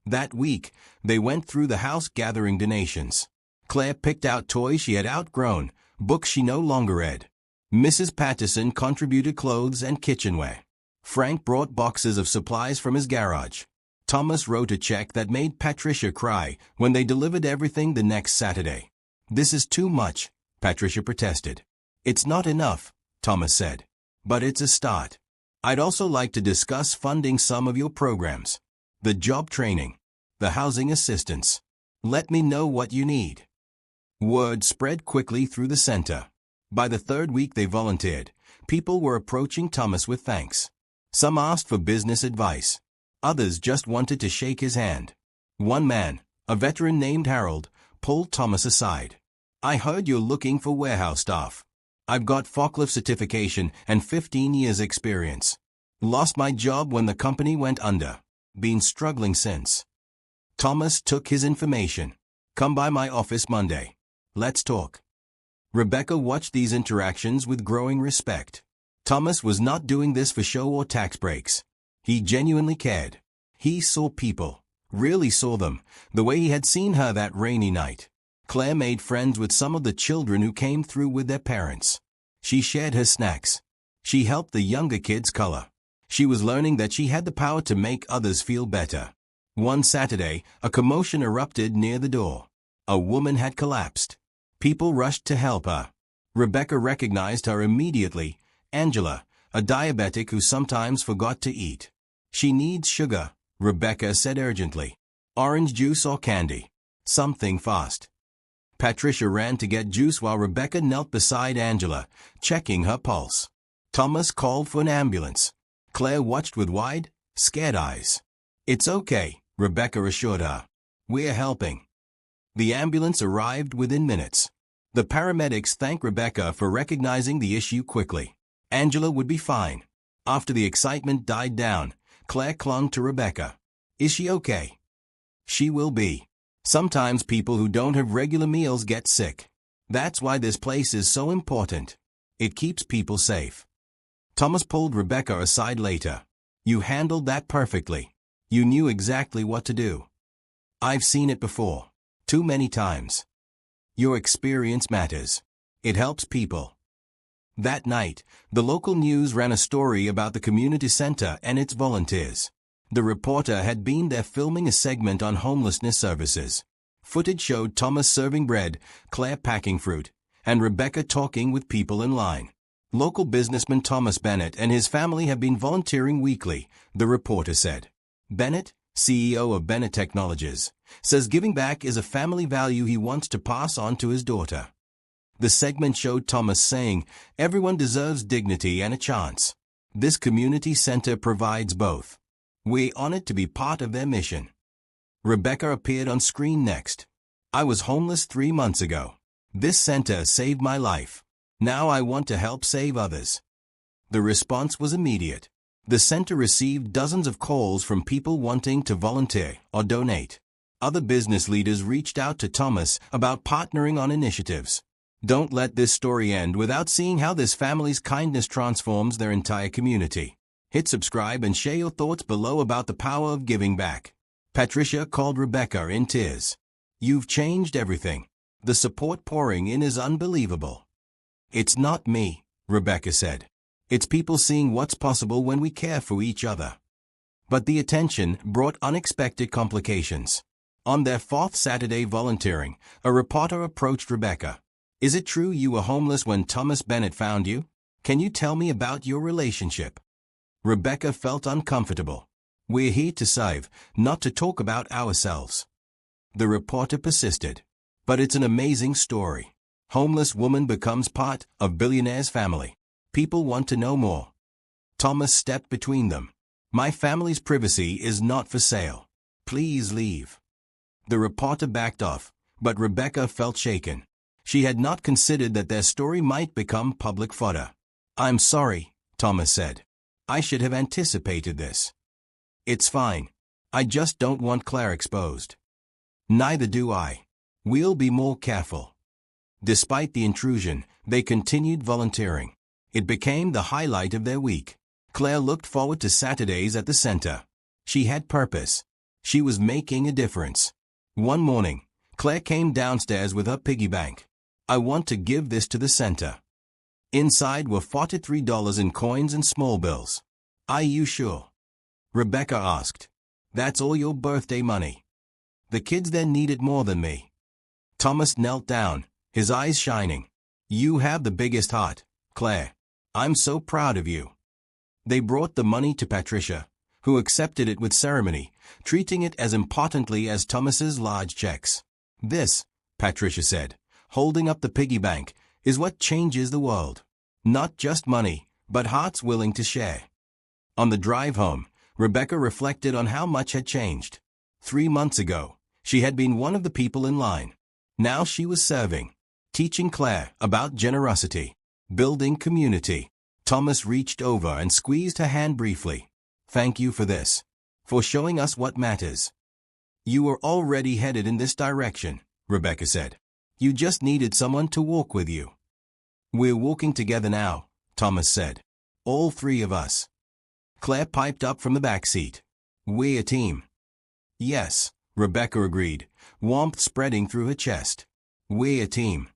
That week, they went through the house gathering donations. Claire picked out toys she had outgrown, books she no longer read. Mrs. Patterson contributed clothes and kitchenware. Frank brought boxes of supplies from his garage. Thomas wrote a check that made Patricia cry when they delivered everything the next Saturday. "This is too much," Patricia protested. "It's not enough," Thomas said. "But it's a start. I'd also like to discuss funding some of your programs. The job training, the housing assistance. Let me know what you need." Word spread quickly through the center. By the third week they volunteered, people were approaching Thomas with thanks. Some asked for business advice. Others just wanted to shake his hand. One man, a veteran named Harold, pulled Thomas aside. "I heard you're looking for warehouse staff. I've got forklift certification and 15 years experience. Lost my job when the company went under. Been struggling since." Thomas took his information. "Come by my office Monday. Let's talk." Rebecca watched these interactions with growing respect. Thomas was not doing this for show or tax breaks. He genuinely cared. He saw people, really saw them, the way he had seen her that rainy night. Claire made friends with some of the children who came through with their parents. She shared her snacks. She helped the younger kids color. She was learning that she had the power to make others feel better. One Saturday, a commotion erupted near the door. A woman had collapsed. People rushed to help her. Rebecca recognized her immediately. Angela, a diabetic who sometimes forgot to eat. "She needs sugar," Rebecca said urgently. "Orange juice or candy. Something fast." Patricia ran to get juice while Rebecca knelt beside Angela, checking her pulse. Thomas called for an ambulance. Claire watched with wide, scared eyes. "It's okay," Rebecca assured her. "We're helping." The ambulance arrived within minutes. The paramedics thanked Rebecca for recognizing the issue quickly. Angela would be fine. After the excitement died down, Claire clung to Rebecca. "Is she okay?" "She will be. Sometimes people who don't have regular meals get sick. That's why this place is so important. It keeps people safe." Thomas pulled Rebecca aside later. "You handled that perfectly. You knew exactly what to do. I've seen it before. Too many times. Your experience matters. It helps people." That night, the local news ran a story about the community center and its volunteers. The reporter had been there filming a segment on homelessness services. Footage showed Thomas serving bread, Claire packing fruit, and Rebecca talking with people in line. Local businessman Thomas Bennett and his family have been volunteering weekly, the reporter said. Bennett, CEO of Bennett Technologies, says giving back is a family value he wants to pass on to his daughter. The segment showed Thomas saying, "Everyone deserves dignity and a chance. This community center provides both. We're honored to be part of their mission." Rebecca appeared on screen next. "I was homeless 3 months ago. This center saved my life. Now I want to help save others." The response was immediate. The center received dozens of calls from people wanting to volunteer or donate. Other business leaders reached out to Thomas about partnering on initiatives. Don't let this story end without seeing how this family's kindness transforms their entire community. Hit subscribe and share your thoughts below about the power of giving back. Patricia called Rebecca in tears. "You've changed everything. The support pouring in is unbelievable." "It's not me," Rebecca said. "It's people seeing what's possible when we care for each other." But the attention brought unexpected complications. On their 4th Saturday volunteering, a reporter approached Rebecca. "Is it true you were homeless when Thomas Bennett found you? Can you tell me about your relationship?" Rebecca felt uncomfortable. "We're here to serve, not to talk about ourselves." The reporter persisted. "But it's an amazing story. Homeless woman becomes part of Billionaire's family. People want to know more." Thomas stepped between them. "My family's privacy is not for sale. Please leave." The reporter backed off, but Rebecca felt shaken. She had not considered that their story might become public fodder. "I'm sorry," Thomas said. "I should have anticipated this." "It's fine. I just don't want Claire exposed." "Neither do I. We'll be more careful." Despite the intrusion, they continued volunteering. It became the highlight of their week. Claire looked forward to Saturdays at the center. She had purpose. She was making a difference. One morning, Claire came downstairs with her piggy bank. "I want to give this to the center." Inside were $43 in coins and small bills. "Are you sure?" Rebecca asked. "That's all your birthday money. The kids then need it more than me." Thomas knelt down, his eyes shining. "You have the biggest heart, Claire. I'm so proud of you." They brought the money to Patricia, who accepted it with ceremony, treating it as importantly as Thomas's large checks. "This," Patricia said, holding up the piggy bank, "is what changes the world. Not just money, but hearts willing to share." On the drive home, Rebecca reflected on how much had changed. 3 months ago, she had been one of the people in line. Now she was serving, teaching Claire about generosity, building community. Thomas reached over and squeezed her hand briefly. "Thank you for this, for showing us what matters." "You were already headed in this direction," Rebecca said. "You just needed someone to walk with you." "We're walking together now," Thomas said. "All 3 of us." Claire piped up from the back seat. "We're a team." "Yes," Rebecca agreed, warmth spreading through her chest. "We're a team."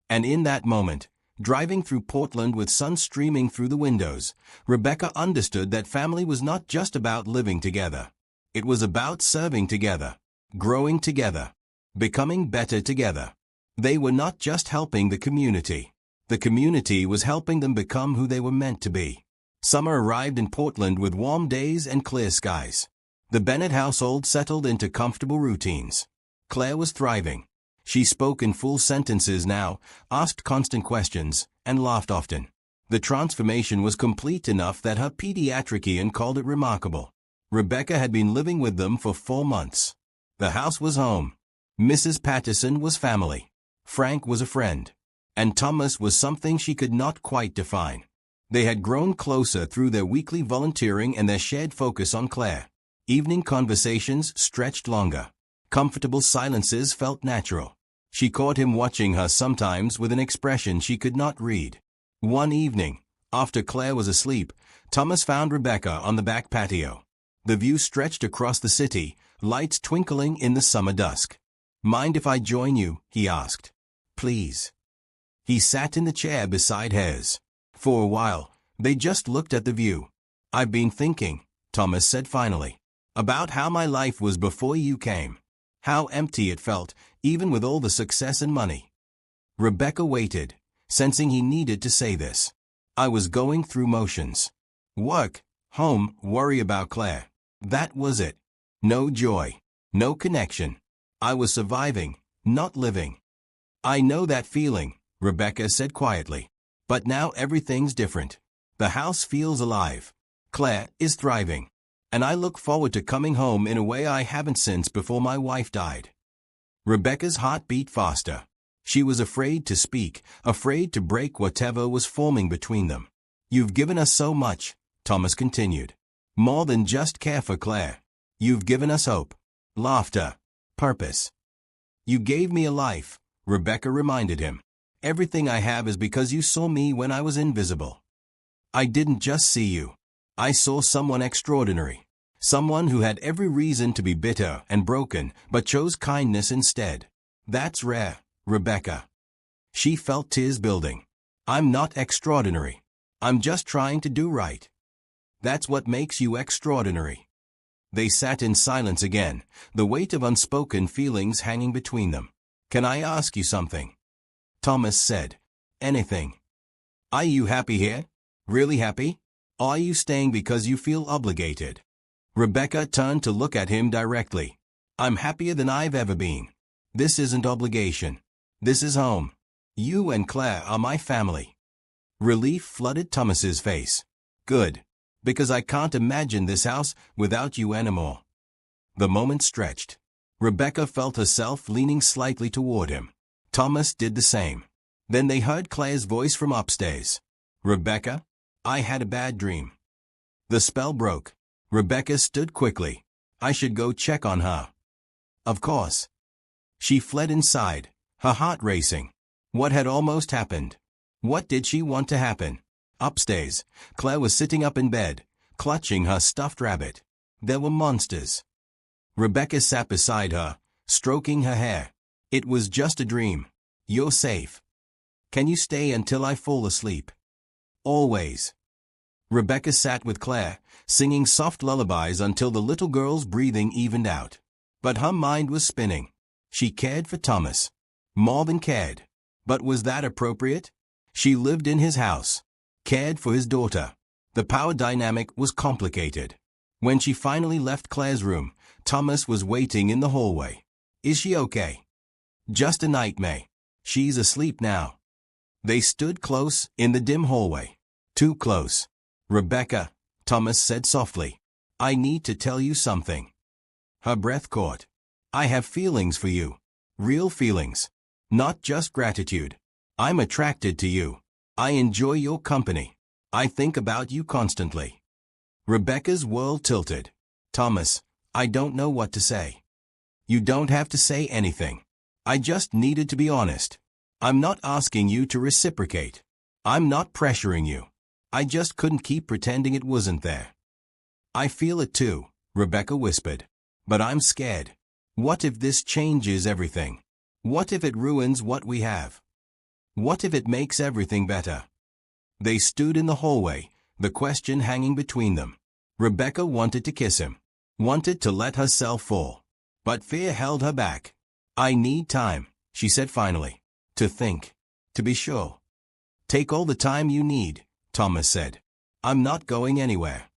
And in that moment, driving through Portland with sun streaming through the windows, Rebecca understood that family was not just about living together. It was about serving together, growing together, becoming better together. They were not just helping the community. The community was helping them become who they were meant to be. Summer arrived in Portland with warm days and clear skies. The Bennett household settled into comfortable routines. Claire was thriving. She spoke in full sentences now, asked constant questions, and laughed often. The transformation was complete enough that her pediatrician called it remarkable. Rebecca had been living with them for 4 months. The house was home. Mrs. Patterson was family. Frank was a friend. And Thomas was something she could not quite define. They had grown closer through their weekly volunteering and their shared focus on Claire. Evening conversations stretched longer. Comfortable silences felt natural. She caught him watching her sometimes with an expression she could not read. One evening, after Claire was asleep, Thomas found Rebecca on the back patio. The view stretched across the city, lights twinkling in the summer dusk. "Mind if I join you?" he asked. "Please." He sat in the chair beside hers. For a while, they just looked at the view. "I've been thinking," Thomas said finally, "about how my life was before you came. How empty it felt, even with all the success and money." Rebecca waited, sensing he needed to say this. "I was going through motions. Work, home, worry about Claire. That was it. No joy, no connection. I was surviving, not living." "I know that feeling," Rebecca said quietly. "But now everything's different. The house feels alive. Claire is thriving. And I look forward to coming home in a way I haven't since before my wife died." Rebecca's heart beat faster. She was afraid to speak, afraid to break whatever was forming between them. "You've given us so much," Thomas continued. "More than just care for Claire. You've given us hope, laughter, purpose." "You gave me a life," Rebecca reminded him. "Everything I have is because you saw me when I was invisible. I didn't just see you. I saw someone extraordinary. Someone who had every reason to be bitter and broken, but chose kindness instead. That's rare, Rebecca." She felt tears building. "I'm not extraordinary. I'm just trying to do right." "That's what makes you extraordinary." They sat in silence again, the weight of unspoken feelings hanging between them. "Can I ask you something?" Thomas said. "Anything." "Are you happy here? Really happy? Or are you staying because you feel obligated?" Rebecca turned to look at him directly. "I'm happier than I've ever been. This isn't obligation. This is home. You and Claire are my family." Relief flooded Thomas's face. "Good. Because I can't imagine this house without you anymore." The moment stretched. Rebecca felt herself leaning slightly toward him. Thomas did the same. Then they heard Claire's voice from upstairs. "Rebecca, I had a bad dream." The spell broke. Rebecca stood quickly. "I should go check on her." "Of course." She fled inside, her heart racing. What had almost happened? What did she want to happen? Upstairs, Claire was sitting up in bed, clutching her stuffed rabbit. There were monsters. Rebecca sat beside her, stroking her hair. It was just a dream. You're safe. Can you stay until I fall asleep? Always. Rebecca sat with Claire, singing soft lullabies until the little girl's breathing evened out. But her mind was spinning. She cared for Thomas. More than cared. But was that appropriate? She lived in his house. Cared for his daughter. The power dynamic was complicated. When she finally left Claire's room, Thomas was waiting in the hallway. Is she okay? Just a nightmare. She's asleep now. They stood close in the dim hallway. Too close. Rebecca, Thomas said softly. I need to tell you something. Her breath caught. I have feelings for you. Real feelings. Not just gratitude. I'm attracted to you. I enjoy your company. I think about you constantly. Rebecca's world tilted. Thomas, I don't know what to say. You don't have to say anything. I just needed to be honest. I'm not asking you to reciprocate. I'm not pressuring you. I just couldn't keep pretending it wasn't there. I feel it too, Rebecca whispered. But I'm scared. What if this changes everything? What if it ruins what we have? What if it makes everything better? They stood in the hallway, the question hanging between them. Rebecca wanted to kiss him, wanted to let herself fall. But fear held her back. I need time, she said finally. To think. To be sure. Take all the time you need, Thomas said. I'm not going anywhere.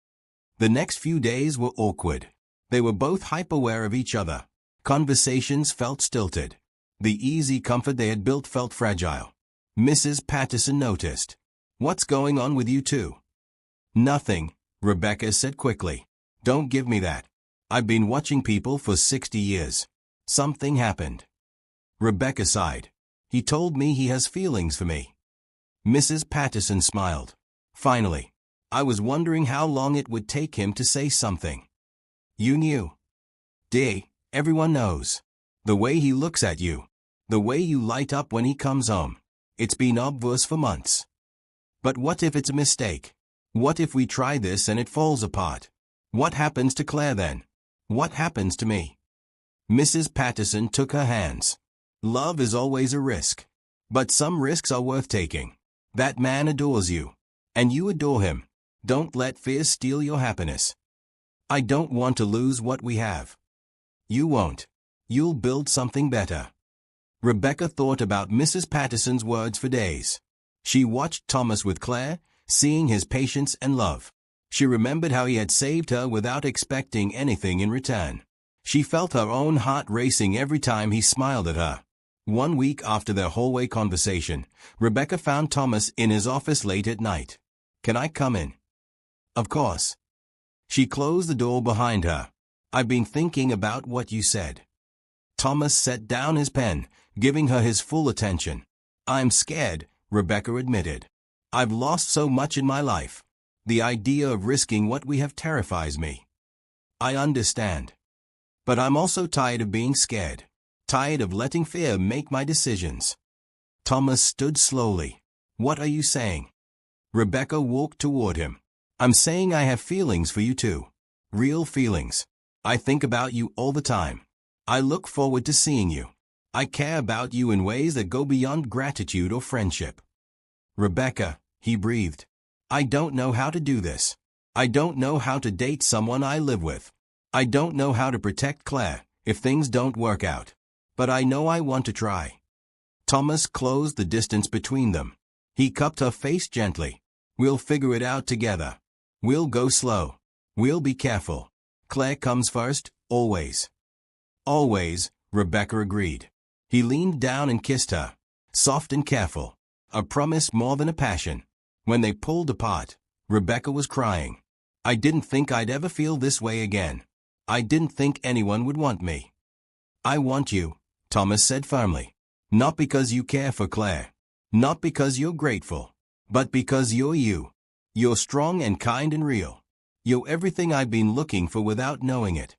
The next few days were awkward. They were both hyper-aware of each other. Conversations felt stilted. The easy comfort they had built felt fragile. Mrs. Patterson noticed. What's going on with you two? Nothing, Rebecca said quickly. Don't give me that. I've been watching people for 60 years. Something happened. Rebecca sighed. He told me he has feelings for me. Mrs. Patterson smiled. Finally. I was wondering how long it would take him to say something. You knew. Dear, everyone knows. The way he looks at you. The way you light up when he comes home. It's been obvious for months. But what if it's a mistake? What if we try this and it falls apart? What happens to Claire then? What happens to me? Mrs. Patterson took her hands. Love is always a risk. But some risks are worth taking. That man adores you. And you adore him. Don't let fear steal your happiness. I don't want to lose what we have. You won't. You'll build something better. Rebecca thought about Mrs. Patterson's words for days. She watched Thomas with Claire, seeing his patience and love. She remembered how he had saved her without expecting anything in return. She felt her own heart racing every time he smiled at her. 1 week after their hallway conversation, Rebecca found Thomas in his office late at night. Can I come in? Of course. She closed the door behind her. I've been thinking about what you said. Thomas set down his pen, giving her his full attention. I'm scared, Rebecca admitted. I've lost so much in my life. The idea of risking what we have terrifies me. I understand. But I'm also tired of being scared. Tired of letting fear make my decisions. Thomas stood slowly. What are you saying? Rebecca walked toward him. I'm saying I have feelings for you too. Real feelings. I think about you all the time. I look forward to seeing you. I care about you in ways that go beyond gratitude or friendship. Rebecca, he breathed. I don't know how to do this. I don't know how to date someone I live with. I don't know how to protect Claire if things don't work out. But I know I want to try. Thomas closed the distance between them. He cupped her face gently. We'll figure it out together. We'll go slow. We'll be careful. Claire comes first, always. Always, Rebecca agreed. He leaned down and kissed her. Soft and careful. A promise more than a passion. When they pulled apart, Rebecca was crying. I didn't think I'd ever feel this way again. I didn't think anyone would want me. I want you, Thomas said firmly. Not because you care for Claire. Not because you're grateful. But because you're you. You're strong and kind and real. You're everything I've been looking for without knowing it.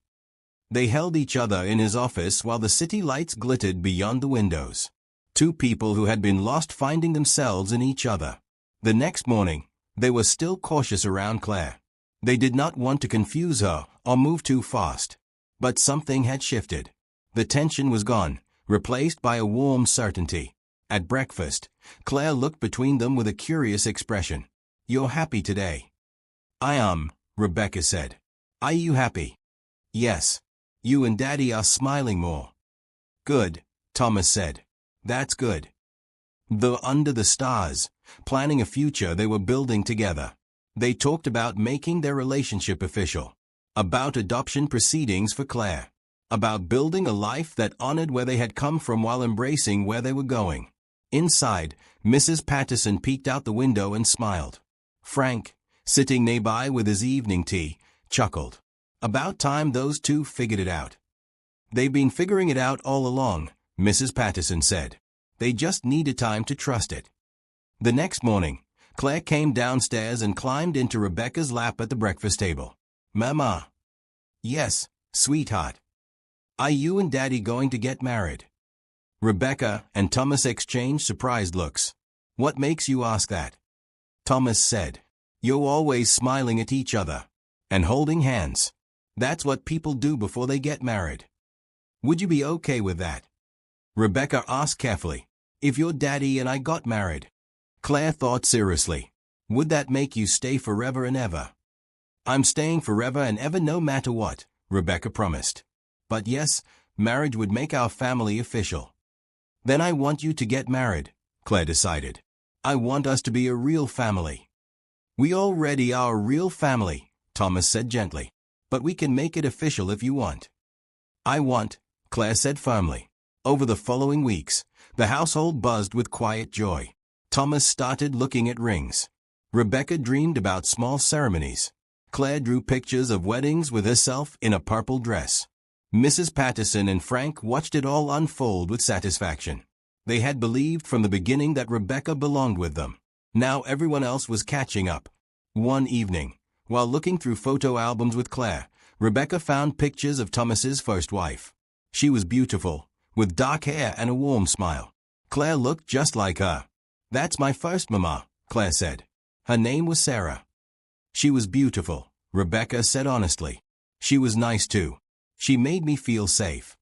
They held each other in his office while the city lights glittered beyond the windows. Two people who had been lost finding themselves in each other. The next morning, they were still cautious around Claire. They did not want to confuse her or move too fast. But something had shifted. The tension was gone, replaced by a warm certainty. At breakfast, Claire looked between them with a curious expression. "You're happy today." "I am," Rebecca said. "Are you happy?" "Yes. You and Daddy are smiling more." "Good," Thomas said. "That's good." Though under the stars, planning a future they were building together. They talked about making their relationship official, about adoption proceedings for Claire, about building a life that honored where they had come from while embracing where they were going. Inside, Mrs. Patterson peeked out the window and smiled. Frank, sitting nearby with his evening tea, chuckled. About time those two figured it out. "They've been figuring it out all along," Mrs. Patterson said. "They just needed time to trust it." The next morning, Claire came downstairs and climbed into Rebecca's lap at the breakfast table. "Mama." "Yes, sweetheart." "Are you and Daddy going to get married?" Rebecca and Thomas exchanged surprised looks. "What makes you ask that?" Thomas said. "You're always smiling at each other. And holding hands. That's what people do before they get married. Would you be okay with that?" Rebecca asked carefully. "If your Daddy and I got married." Claire thought seriously. "Would that make you stay forever and ever?" "I'm staying forever and ever no matter what," Rebecca promised. "But yes, marriage would make our family official." "Then I want you to get married," Claire decided. "I want us to be a real family." "We already are a real family," Thomas said gently. "But we can make it official if you want." "I want," Claire said firmly. Over the following weeks, the household buzzed with quiet joy. Thomas started looking at rings. Rebecca dreamed about small ceremonies. Claire drew pictures of weddings with herself in a purple dress. Mrs. Patterson and Frank watched it all unfold with satisfaction. They had believed from the beginning that Rebecca belonged with them. Now everyone else was catching up. One evening, while looking through photo albums with Claire, Rebecca found pictures of Thomas's first wife. She was beautiful, with dark hair and a warm smile. Claire looked just like her. "That's my first mama," Claire said. Her name was Sarah. "She was beautiful," Rebecca said honestly. "She was nice too. She made me feel safe."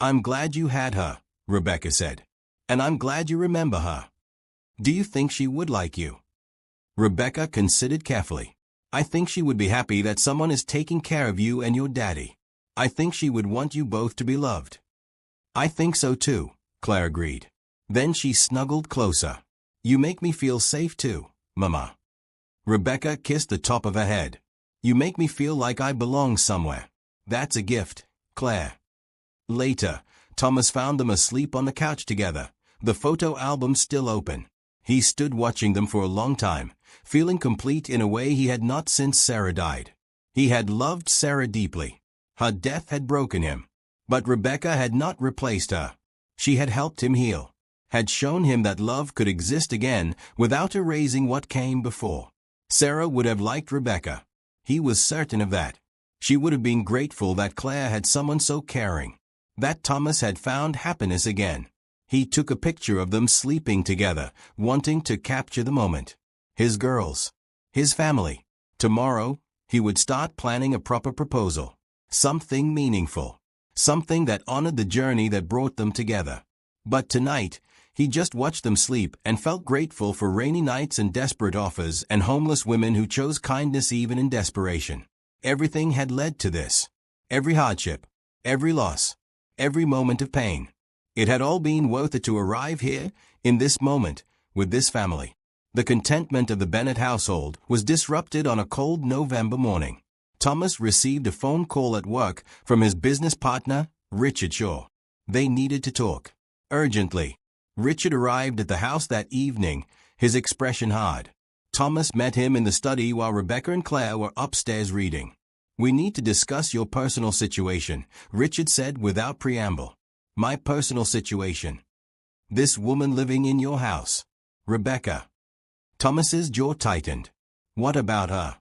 "I'm glad you had her," Rebecca said. "And I'm glad you remember her. Do you think she would like you?" Rebecca considered carefully. "I think she would be happy that someone is taking care of you and your daddy. I think she would want you both to be loved." "I think so too," Claire agreed. Then she snuggled closer. "You make me feel safe too, Mama." Rebecca kissed the top of her head. "You make me feel like I belong somewhere. That's a gift, Claire." Later, Thomas found them asleep on the couch together, the photo album still open. He stood watching them for a long time, feeling complete in a way he had not since Sarah died. He had loved Sarah deeply. Her death had broken him. But Rebecca had not replaced her. She had helped him heal, had shown him that love could exist again without erasing what came before. Sarah would have liked Rebecca. He was certain of that. She would have been grateful that Claire had someone so caring, that Thomas had found happiness again. He took a picture of them sleeping together, wanting to capture the moment. His girls. His family. Tomorrow, he would start planning a proper proposal. Something meaningful. Something that honored the journey that brought them together. But tonight, he just watched them sleep and felt grateful for rainy nights and desperate offers and homeless women who chose kindness even in desperation. Everything had led to this. Every hardship. Every loss. Every moment of pain. It had all been worth it to arrive here, in this moment, with this family. The contentment of the Bennett household was disrupted on a cold November morning. Thomas received a phone call at work from his business partner, Richard Shaw. They needed to talk. Urgently. Richard arrived at the house that evening, his expression hard. Thomas met him in the study while Rebecca and Claire were upstairs reading. "We need to discuss your personal situation," Richard said without preamble. "My personal situation. This woman living in your house. Rebecca." Thomas's jaw tightened. "What about her?"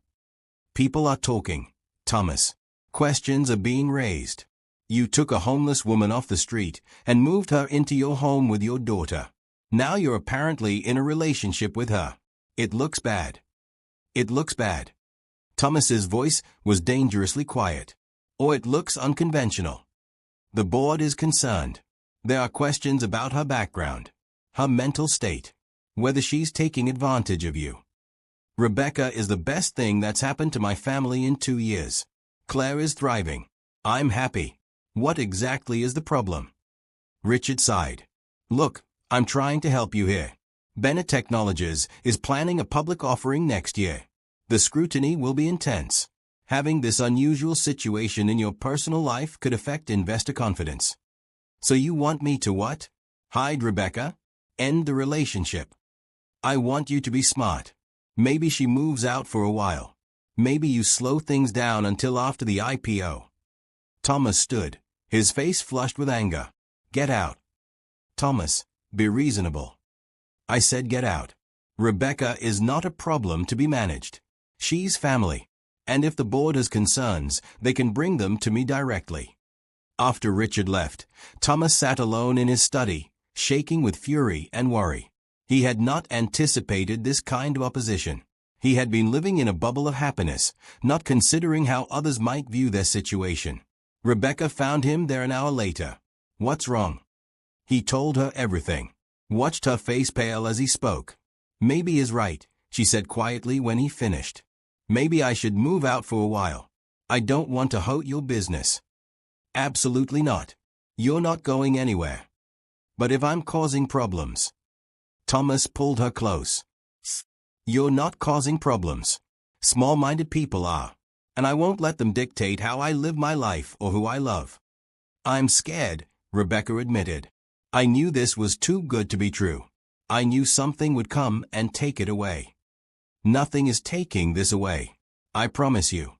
"People are talking, Thomas. Questions are being raised. You took a homeless woman off the street and moved her into your home with your daughter. Now you're apparently in a relationship with her. It looks bad. It looks bad." Thomas's voice was dangerously quiet. or it looks unconventional. The board is concerned. There are questions about her background, her mental state, whether she's taking advantage of you. Rebecca is the best thing that's happened to my family in 2 years. Claire is thriving. I'm happy. What exactly is the problem? Richard sighed. Look, I'm trying to help you here. Bennett Technologies is planning a public offering next year. The scrutiny will be intense. Having this unusual situation in your personal life could affect investor confidence. So you want me to what? Hide Rebecca? End the relationship? I want you to be smart. Maybe she moves out for a while. Maybe you slow things down until after the IPO. Thomas stood, his face flushed with anger. Get out. Thomas, be reasonable. I said get out. Rebecca is not a problem to be managed. She's family. And if the board has concerns, they can bring them to me directly. After Richard left, Thomas sat alone in his study, shaking with fury and worry. He had not anticipated this kind of opposition. He had been living in a bubble of happiness, not considering how others might view their situation. Rebecca found him there an hour later. What's wrong? He told her everything. Watched her face pale as he spoke. Maybe he's right, she said quietly when he finished. Maybe I should move out for a while. I don't want to hurt your business. Absolutely not. You're not going anywhere. But if I'm causing problems. Thomas pulled her close. You're not causing problems. Small-minded people are. And I won't let them dictate how I live my life or who I love. I'm scared, Rebecca admitted. I knew this was too good to be true. I knew something would come and take it away. Nothing is taking this away. I promise you.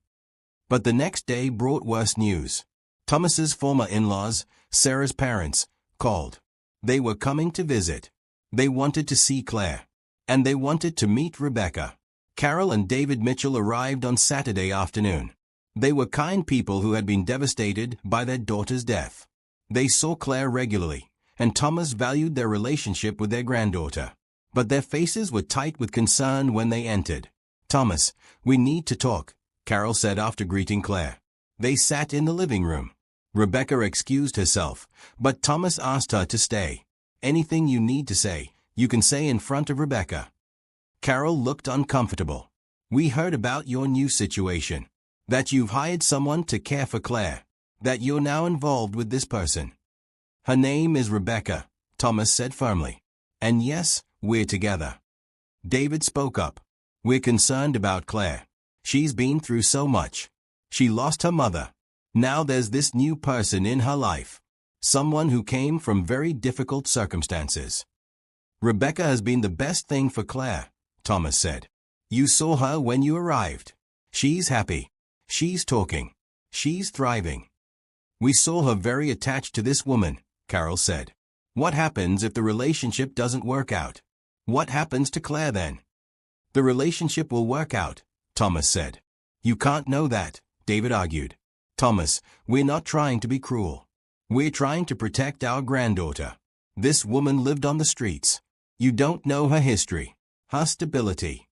But the next day brought worse news. Thomas's former in-laws, Sarah's parents, called. They were coming to visit. They wanted to see Claire. And they wanted to meet Rebecca. Carol and David Mitchell arrived on Saturday afternoon. They were kind people who had been devastated by their daughter's death. They saw Claire regularly, and Thomas valued their relationship with their granddaughter. But their faces were tight with concern when they entered. Thomas, we need to talk, Carol said after greeting Claire. They sat in the living room. Rebecca excused herself, but Thomas asked her to stay. Anything you need to say, you can say in front of Rebecca. Carol looked uncomfortable. We heard about your new situation. That you've hired someone to care for Claire. That you're now involved with this person. Her name is Rebecca, Thomas said firmly. And yes, we're together. David spoke up. We're concerned about Claire. She's been through so much. She lost her mother. Now there's this new person in her life. Someone who came from very difficult circumstances. Rebecca has been the best thing for Claire, Thomas said. You saw her when you arrived. She's happy. She's talking. She's thriving. We saw her very attached to this woman, Carol said. What happens if the relationship doesn't work out? What happens to Claire then? The relationship will work out, Thomas said. You can't know that, David argued. Thomas, we're not trying to be cruel. We're trying to protect our granddaughter. This woman lived on the streets. You don't know her history, her stability.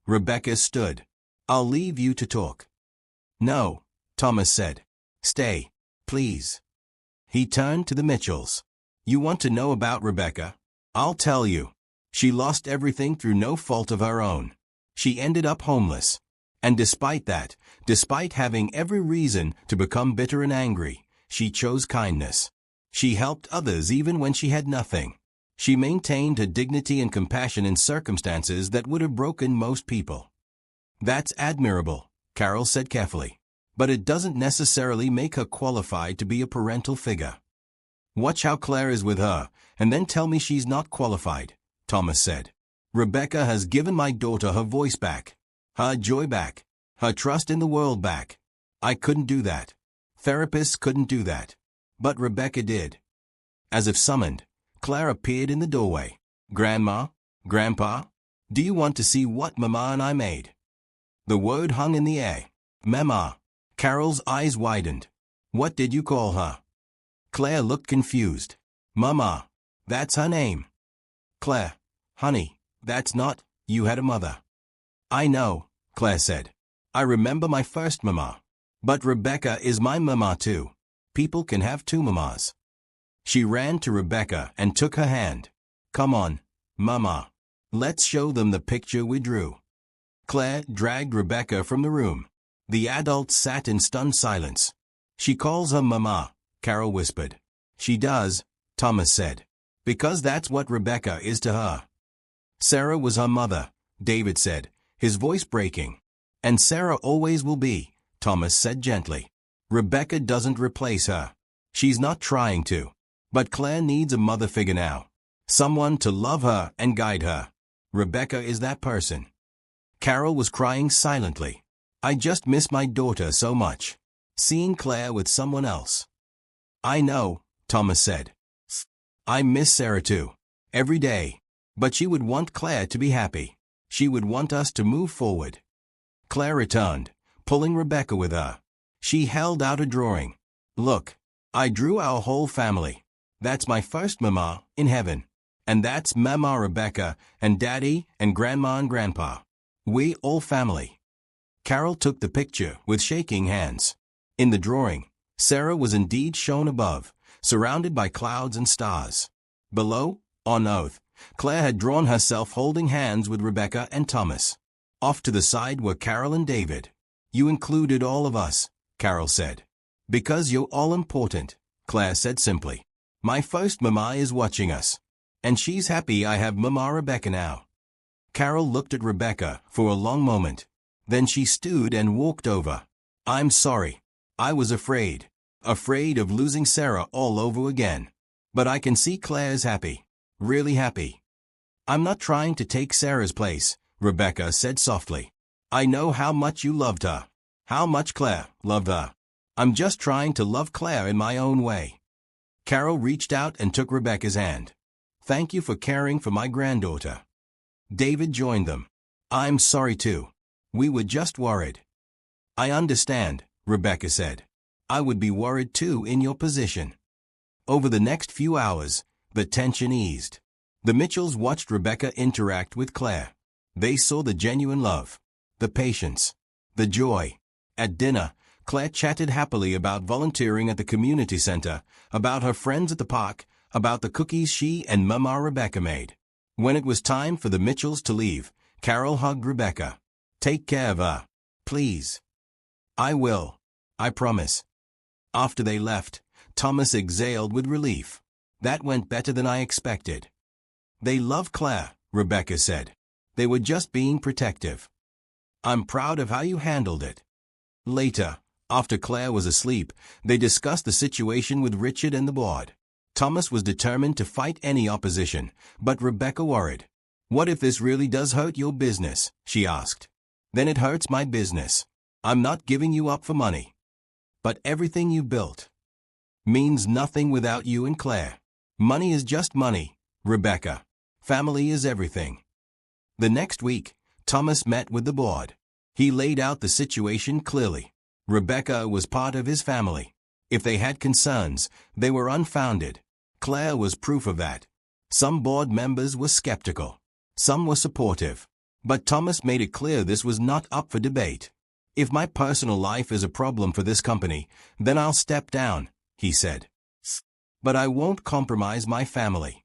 Rebecca stood. I'll leave you to talk. No, Thomas said. Stay, please. He turned to the Mitchells. You want to know about Rebecca? I'll tell you. She lost everything through no fault of her own. She ended up homeless. And despite that, despite having every reason to become bitter and angry, she chose kindness. She helped others even when she had nothing. She maintained her dignity and compassion in circumstances that would have broken most people. That's admirable, Carol said carefully. But it doesn't necessarily make her qualified to be a parental figure. Watch how Claire is with her, and then tell me she's not qualified, Thomas said. Rebecca has given my daughter her voice back, her joy back, her trust in the world back. I couldn't do that. Therapists couldn't do that. But Rebecca did. As if summoned, Claire appeared in the doorway. Grandma? Grandpa? Do you want to see what Mama and I made? The word hung in the air. Mama. Carol's eyes widened. What did you call her? Claire looked confused. Mama. That's her name. Claire. Honey, that's not, you had a mother. I know, Claire said. I remember my first Mama. But Rebecca is my mama too. People can have two mamas. She ran to Rebecca and took her hand. Come on, mama. Let's show them the picture we drew. Claire dragged Rebecca from the room. The adults sat in stunned silence. She calls her mama, Carol whispered. She does, Thomas said. Because that's what Rebecca is to her. Sarah was her mother, David said, his voice breaking. And Sarah always will be, Thomas said gently. Rebecca doesn't replace her. She's not trying to. But Claire needs a mother figure now. Someone to love her and guide her. Rebecca is that person. Carol was crying silently. I just miss my daughter so much. Seeing Claire with someone else. I know, Thomas said. I miss Sarah too. Every day. But she would want Claire to be happy. She would want us to move forward. Claire returned, pulling Rebecca with her. She held out a drawing. Look, I drew our whole family. That's my first mama in heaven. And that's Mama Rebecca and Daddy and Grandma and Grandpa. We all family. Carol took the picture with shaking hands. In the drawing, Sarah was indeed shown above, surrounded by clouds and stars. Below, on earth, Claire had drawn herself holding hands with Rebecca and Thomas. Off to the side were Carol and David. You included all of us, Carol said. Because you're all important, Claire said simply. My first mama is watching us. And she's happy I have Mama Rebecca now. Carol looked at Rebecca for a long moment. Then she stood and walked over. I'm sorry. I was afraid. Afraid of losing Sarah all over again. But I can see Claire's happy. Really happy. I'm not trying to take Sarah's place, Rebecca said softly. I know how much you loved her. How much Claire loved her. I'm just trying to love Claire in my own way. Carol reached out and took Rebecca's hand. Thank you for caring for my granddaughter. David joined them. I'm sorry too. We were just worried. I understand, Rebecca said. I would be worried too in your position. Over the next few hours, the tension eased. The Mitchells watched Rebecca interact with Claire. They saw the genuine love, the patience, the joy. At dinner, Claire chatted happily about volunteering at the community center, about her friends at the park, about the cookies she and Mama Rebecca made. When it was time for the Mitchells to leave, Carol hugged Rebecca. Take care of her, please. I will. I promise. After they left, Thomas exhaled with relief. That went better than I expected. They love Claire, Rebecca said. They were just being protective. I'm proud of how you handled it. Later, after Claire was asleep, they discussed the situation with Richard and the board. Thomas was determined to fight any opposition, but Rebecca worried. What if this really does hurt your business? She asked. Then it hurts my business. I'm not giving you up for money. But everything you built means nothing without you and Claire. Money is just money, Rebecca. Family is everything. The next week, Thomas met with the board. He laid out the situation clearly. Rebecca was part of his family. If they had concerns, they were unfounded. Claire was proof of that. Some board members were skeptical. Some were supportive. But Thomas made it clear this was not up for debate. If my personal life is a problem for this company, then I'll step down, he said. But I won't compromise my family.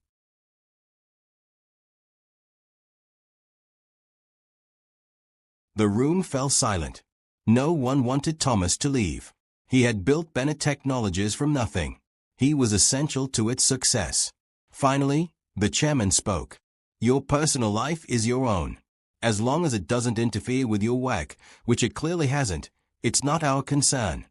The room fell silent. No one wanted Thomas to leave. He had built Bennett Technologies from nothing. He was essential to its success. Finally, the chairman spoke. Your personal life is your own. As long as it doesn't interfere with your work, which it clearly hasn't, it's not our concern.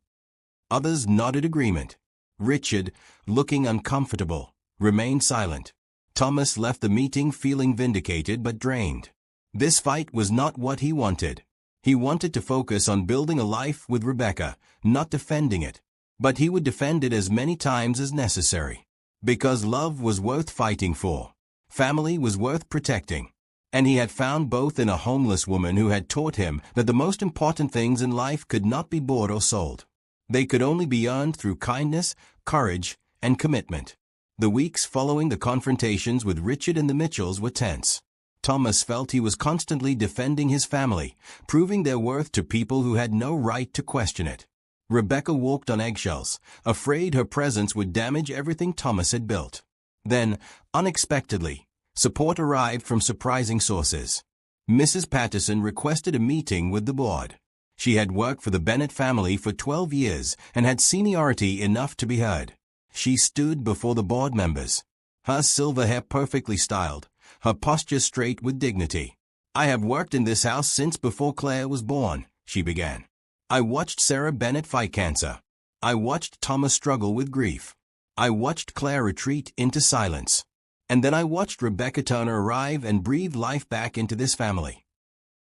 Others nodded agreement. Richard, looking uncomfortable, remained silent. Thomas left the meeting feeling vindicated but drained. This fight was not what he wanted. He wanted to focus on building a life with Rebecca, not defending it. But he would defend it as many times as necessary. Because love was worth fighting for. Family was worth protecting. And he had found both in a homeless woman who had taught him that the most important things in life could not be bought or sold. They could only be earned through kindness, courage, and commitment. The weeks following the confrontations with Richard and the Mitchells were tense. Thomas felt he was constantly defending his family, proving their worth to people who had no right to question it. Rebecca walked on eggshells, afraid her presence would damage everything Thomas had built. Then, unexpectedly, support arrived from surprising sources. Mrs. Patterson requested a meeting with the board. She had worked for the Bennett family for 12 years and had seniority enough to be heard. She stood before the board members, her silver hair perfectly styled, her posture straight with dignity. "I have worked in this house since before Claire was born," she began. "I watched Sarah Bennett fight cancer. I watched Thomas struggle with grief. I watched Claire retreat into silence. And then I watched Rebecca Turner arrive and breathe life back into this family."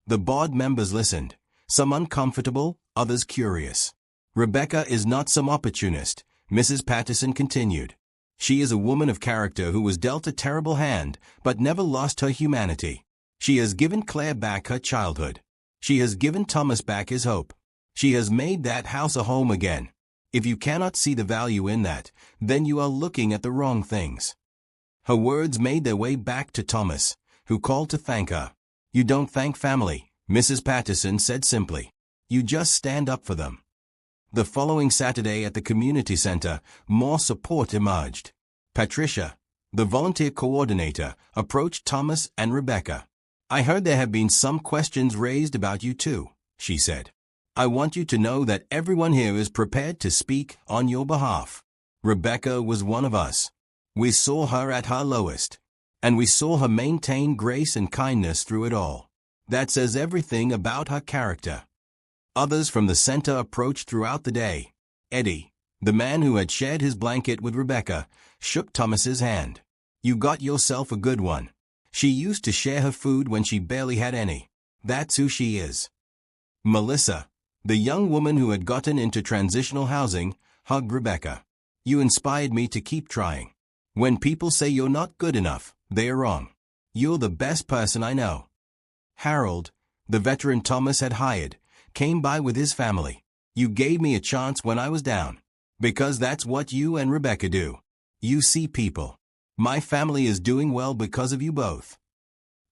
The board members listened, some uncomfortable, others curious. "Rebecca is not some opportunist," Mrs. Patterson continued. "She is a woman of character who was dealt a terrible hand, but never lost her humanity. She has given Claire back her childhood. She has given Thomas back his hope. She has made that house a home again. If you cannot see the value in that, then you are looking at the wrong things." Her words made their way back to Thomas, who called to thank her. "You don't thank family," Mrs. Patterson said simply. "You just stand up for them." The following Saturday at the community center, more support emerged. Patricia, the volunteer coordinator, approached Thomas and Rebecca. "I heard there have been some questions raised about you too," she said. "I want you to know that everyone here is prepared to speak on your behalf. Rebecca was one of us. We saw her at her lowest, and we saw her maintain grace and kindness through it all. That says everything about her character." Others from the center approached throughout the day. Eddie, the man who had shared his blanket with Rebecca, shook Thomas's hand. "You got yourself a good one. She used to share her food when she barely had any. That's who she is." Melissa, the young woman who had gotten into transitional housing, hugged Rebecca. "You inspired me to keep trying. When people say you're not good enough, they are wrong. You're the best person I know." Harold, the veteran Thomas had hired, came by with his family. "You gave me a chance when I was down. Because that's what you and Rebecca do. You see people. My family is doing well because of you both."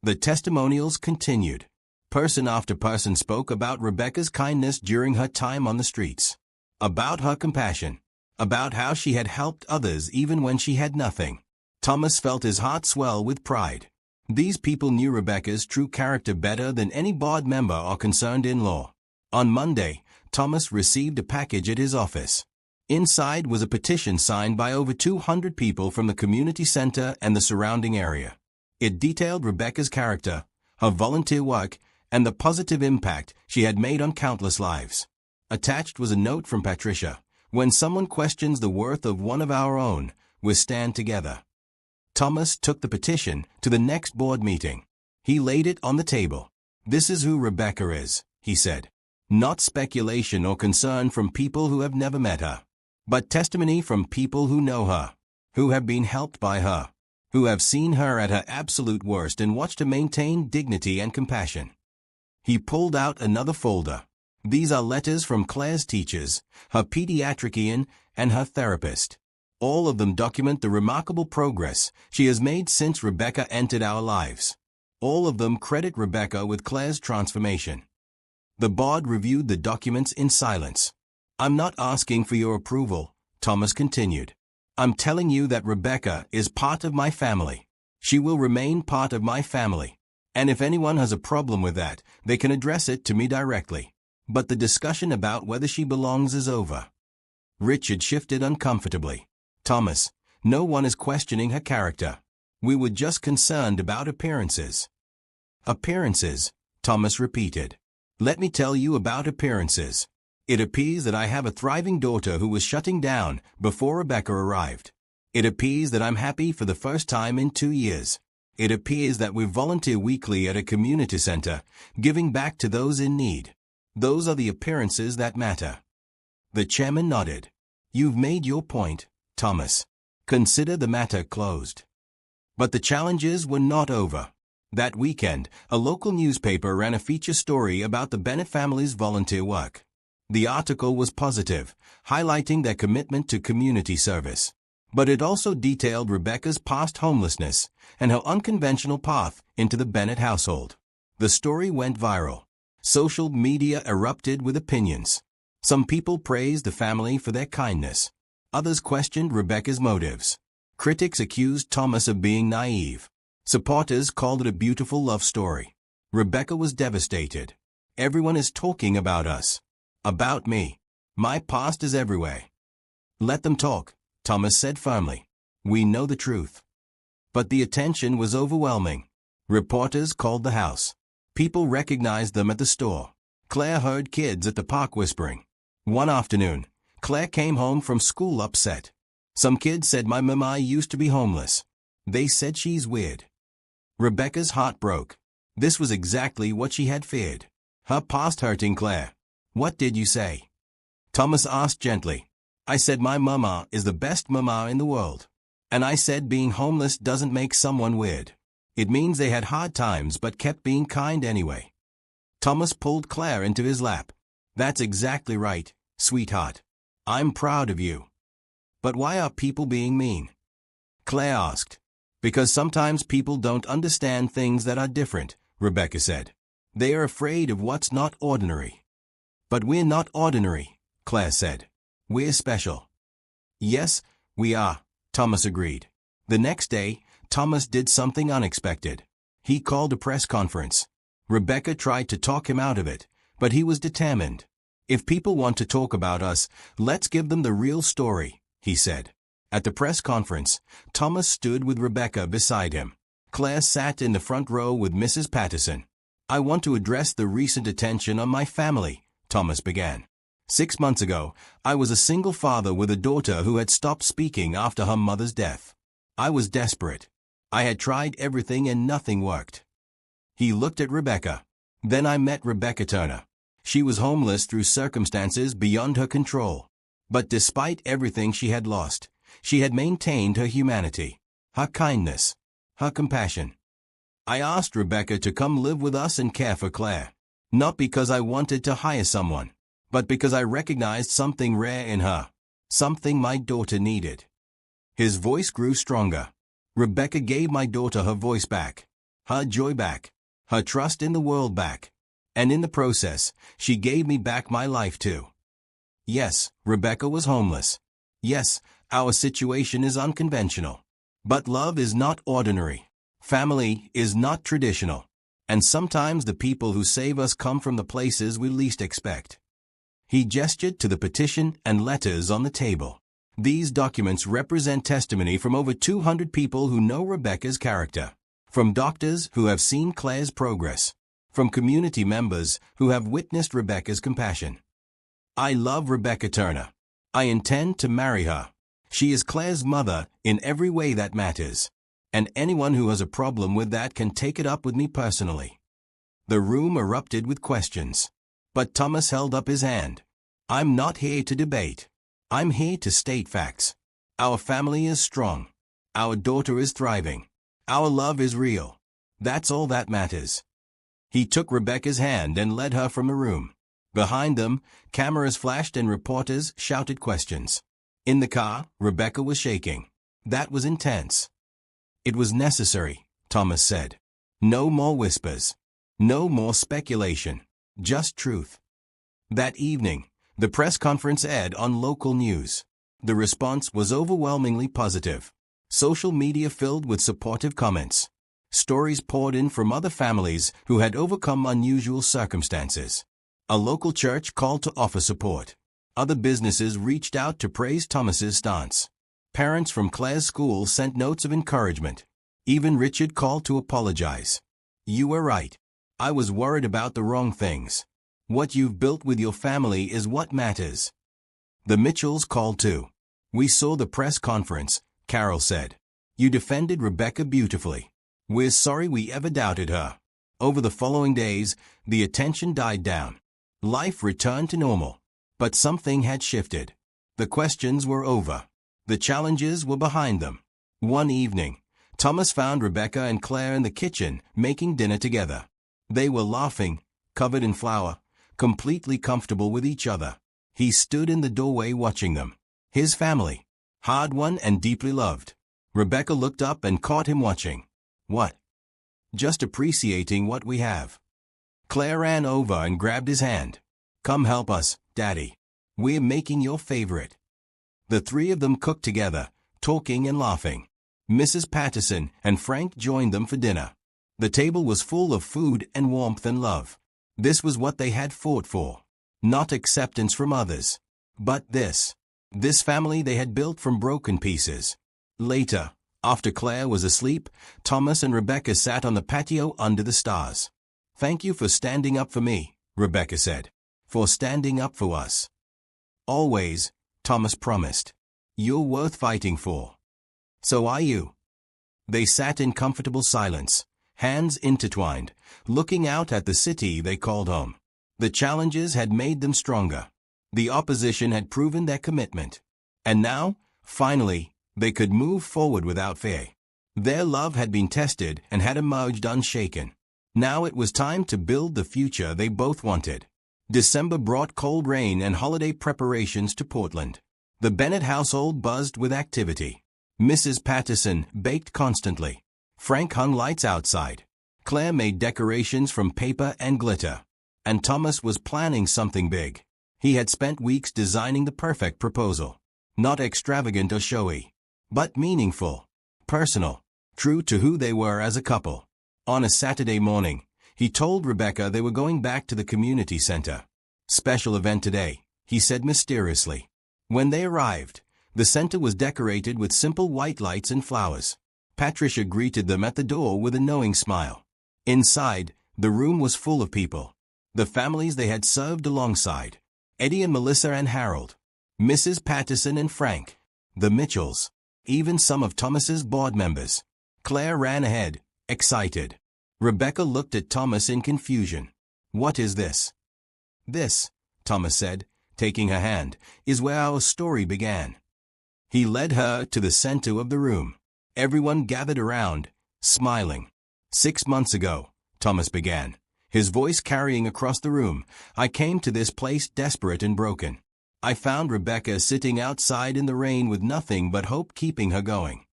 The testimonials continued. Person after person spoke about Rebecca's kindness during her time on the streets, about her compassion, about how she had helped others even when she had nothing. Thomas felt his heart swell with pride. These people knew Rebecca's true character better than any board member or concerned in-law. On Monday, Thomas received a package at his office. Inside was a petition signed by over 200 people from the community center and the surrounding area. It detailed Rebecca's character, her volunteer work, and the positive impact she had made on countless lives. Attached was a note from Patricia. "When someone questions the worth of one of our own, we stand together." Thomas took the petition to the next board meeting. He laid it on the table. "This is who Rebecca is," he said. "Not speculation or concern from people who have never met her, but testimony from people who know her, who have been helped by her, who have seen her at her absolute worst and watched her maintain dignity and compassion." He pulled out another folder. "These are letters from Claire's teachers, her pediatrician, and her therapist. All of them document the remarkable progress she has made since Rebecca entered our lives. All of them credit Rebecca with Claire's transformation." The board reviewed the documents in silence. "I'm not asking for your approval," Thomas continued. "I'm telling you that Rebecca is part of my family. She will remain part of my family. And if anyone has a problem with that, they can address it to me directly. But the discussion about whether she belongs is over." Richard shifted uncomfortably. "Thomas, no one is questioning her character. We were just concerned about appearances." "Appearances," Thomas repeated. "Let me tell you about appearances. It appears that I have a thriving daughter who was shutting down before Rebecca arrived. It appears that I'm happy for the first time in 2 years. It appears that we volunteer weekly at a community center, giving back to those in need. Those are the appearances that matter." The chairman nodded. "You've made your point, Thomas. Consider the matter closed." But the challenges were not over. That weekend, a local newspaper ran a feature story about the Bennett family's volunteer work. The article was positive, highlighting their commitment to community service. But it also detailed Rebecca's past homelessness and her unconventional path into the Bennett household. The story went viral. Social media erupted with opinions. Some people praised the family for their kindness. Others questioned Rebecca's motives. Critics accused Thomas of being naive. Supporters called it a beautiful love story. Rebecca was devastated. Everyone is talking about us. About me. My past is everywhere. Let them talk, Thomas said firmly. We know the truth. But the attention was overwhelming. Reporters called the house. People recognized them at the store. Claire heard kids at the park whispering. One afternoon, Claire came home from school upset. Some kids said my mama used to be homeless. They said she's weird. Rebecca's heart broke. This was exactly what she had feared. Her past hurting Claire. What did you say? Thomas asked gently. I said my mama is the best mama in the world. And I said being homeless doesn't make someone weird. It means they had hard times but kept being kind anyway. Thomas pulled Claire into his lap. That's exactly right, sweetheart. I'm proud of you. But why are people being mean? Claire asked. Because sometimes people don't understand things that are different, Rebecca said. They are afraid of what's not ordinary. But we're not ordinary, Claire said. We're special. Yes, we are, Thomas agreed. The next day, Thomas did something unexpected. He called a press conference. Rebecca tried to talk him out of it, but he was determined. If people want to talk about us, let's give them the real story, he said. At the press conference, Thomas stood with Rebecca beside him. Claire sat in the front row with Mrs. Patterson. I want to address the recent attention on my family, Thomas began. 6 months ago, I was a single father with a daughter who had stopped speaking after her mother's death. I was desperate. I had tried everything and nothing worked. He looked at Rebecca. Then I met Rebecca Turner. She was homeless through circumstances beyond her control. But despite everything she had lost, she had maintained her humanity, her kindness, her compassion. I asked Rebecca to come live with us and care for Claire. Not because I wanted to hire someone, but because I recognized something rare in her, something my daughter needed. His voice grew stronger. Rebecca gave my daughter her voice back, her joy back, her trust in the world back. And in the process, she gave me back my life too. Yes, Rebecca was homeless. Yes, our situation is unconventional. But love is not ordinary. Family is not traditional. And sometimes the people who save us come from the places we least expect. He gestured to the petition and letters on the table. These documents represent testimony from over 200 people who know Rebecca's character. From doctors who have seen Claire's progress. From community members who have witnessed Rebecca's compassion. I love Rebecca Turner. I intend to marry her. She is Claire's mother in every way that matters. And anyone who has a problem with that can take it up with me personally. The room erupted with questions. But Thomas held up his hand. I'm not here to debate. I'm here to state facts. Our family is strong. Our daughter is thriving. Our love is real. That's all that matters. He took Rebecca's hand and led her from the room. Behind them, cameras flashed and reporters shouted questions. In the car, Rebecca was shaking. That was intense. It was necessary, Thomas said. No more whispers. No more speculation. Just truth. That evening, the press conference aired on local news. The response was overwhelmingly positive. Social media filled with supportive comments. Stories poured in from other families who had overcome unusual circumstances. A local church called to offer support. Other businesses reached out to praise Thomas's stance. Parents from Claire's school sent notes of encouragement. Even Richard called to apologize. You were right. I was worried about the wrong things. What you've built with your family is what matters. The Mitchells called too. We saw the press conference, Carol said. You defended Rebecca beautifully. We're sorry we ever doubted her. Over the following days, the attention died down. Life returned to normal. But something had shifted. The questions were over. The challenges were behind them. One evening, Thomas found Rebecca and Claire in the kitchen making dinner together. They were laughing, covered in flour, completely comfortable with each other. He stood in the doorway watching them. His family. Hard-won and deeply loved. Rebecca looked up and caught him watching. What? Just appreciating what we have. Claire ran over and grabbed his hand. Come help us, Daddy. We're making your favorite." The three of them cooked together, talking and laughing. Mrs. Patterson and Frank joined them for dinner. The table was full of food and warmth and love. This was what they had fought for. Not acceptance from others, but this family they had built from broken pieces. Later, after Claire was asleep, Thomas and Rebecca sat on the patio under the stars. "Thank you for standing up for me," Rebecca said. "For standing up for us." "Always," Thomas promised. "You're worth fighting for." "So are you." They sat in comfortable silence, hands intertwined, looking out at the city they called home. The challenges had made them stronger. The opposition had proven their commitment. And now, finally, they could move forward without fear. Their love had been tested and had emerged unshaken. Now it was time to build the future they both wanted. December brought cold rain and holiday preparations to Portland. The Bennett household buzzed with activity. Mrs. Patterson baked constantly. Frank hung lights outside. Claire made decorations from paper and glitter. And Thomas was planning something big. He had spent weeks designing the perfect proposal. Not extravagant or showy, but meaningful, personal, true to who they were as a couple. On a Saturday morning, he told Rebecca they were going back to the community center. "Special event today," he said mysteriously. When they arrived, the center was decorated with simple white lights and flowers. Patricia greeted them at the door with a knowing smile. Inside, the room was full of people. The families they had served alongside. Eddie and Melissa and Harold. Mrs. Patterson and Frank. The Mitchells. Even some of Thomas's board members. Claire ran ahead, excited. Rebecca looked at Thomas in confusion. "What is this?" "This," Thomas said, taking her hand, "is where our story began." He led her to the center of the room. Everyone gathered around, smiling. "6 months ago," Thomas began, his voice carrying across the room, "I came to this place desperate and broken. I found Rebecca sitting outside in the rain with nothing but hope keeping her going."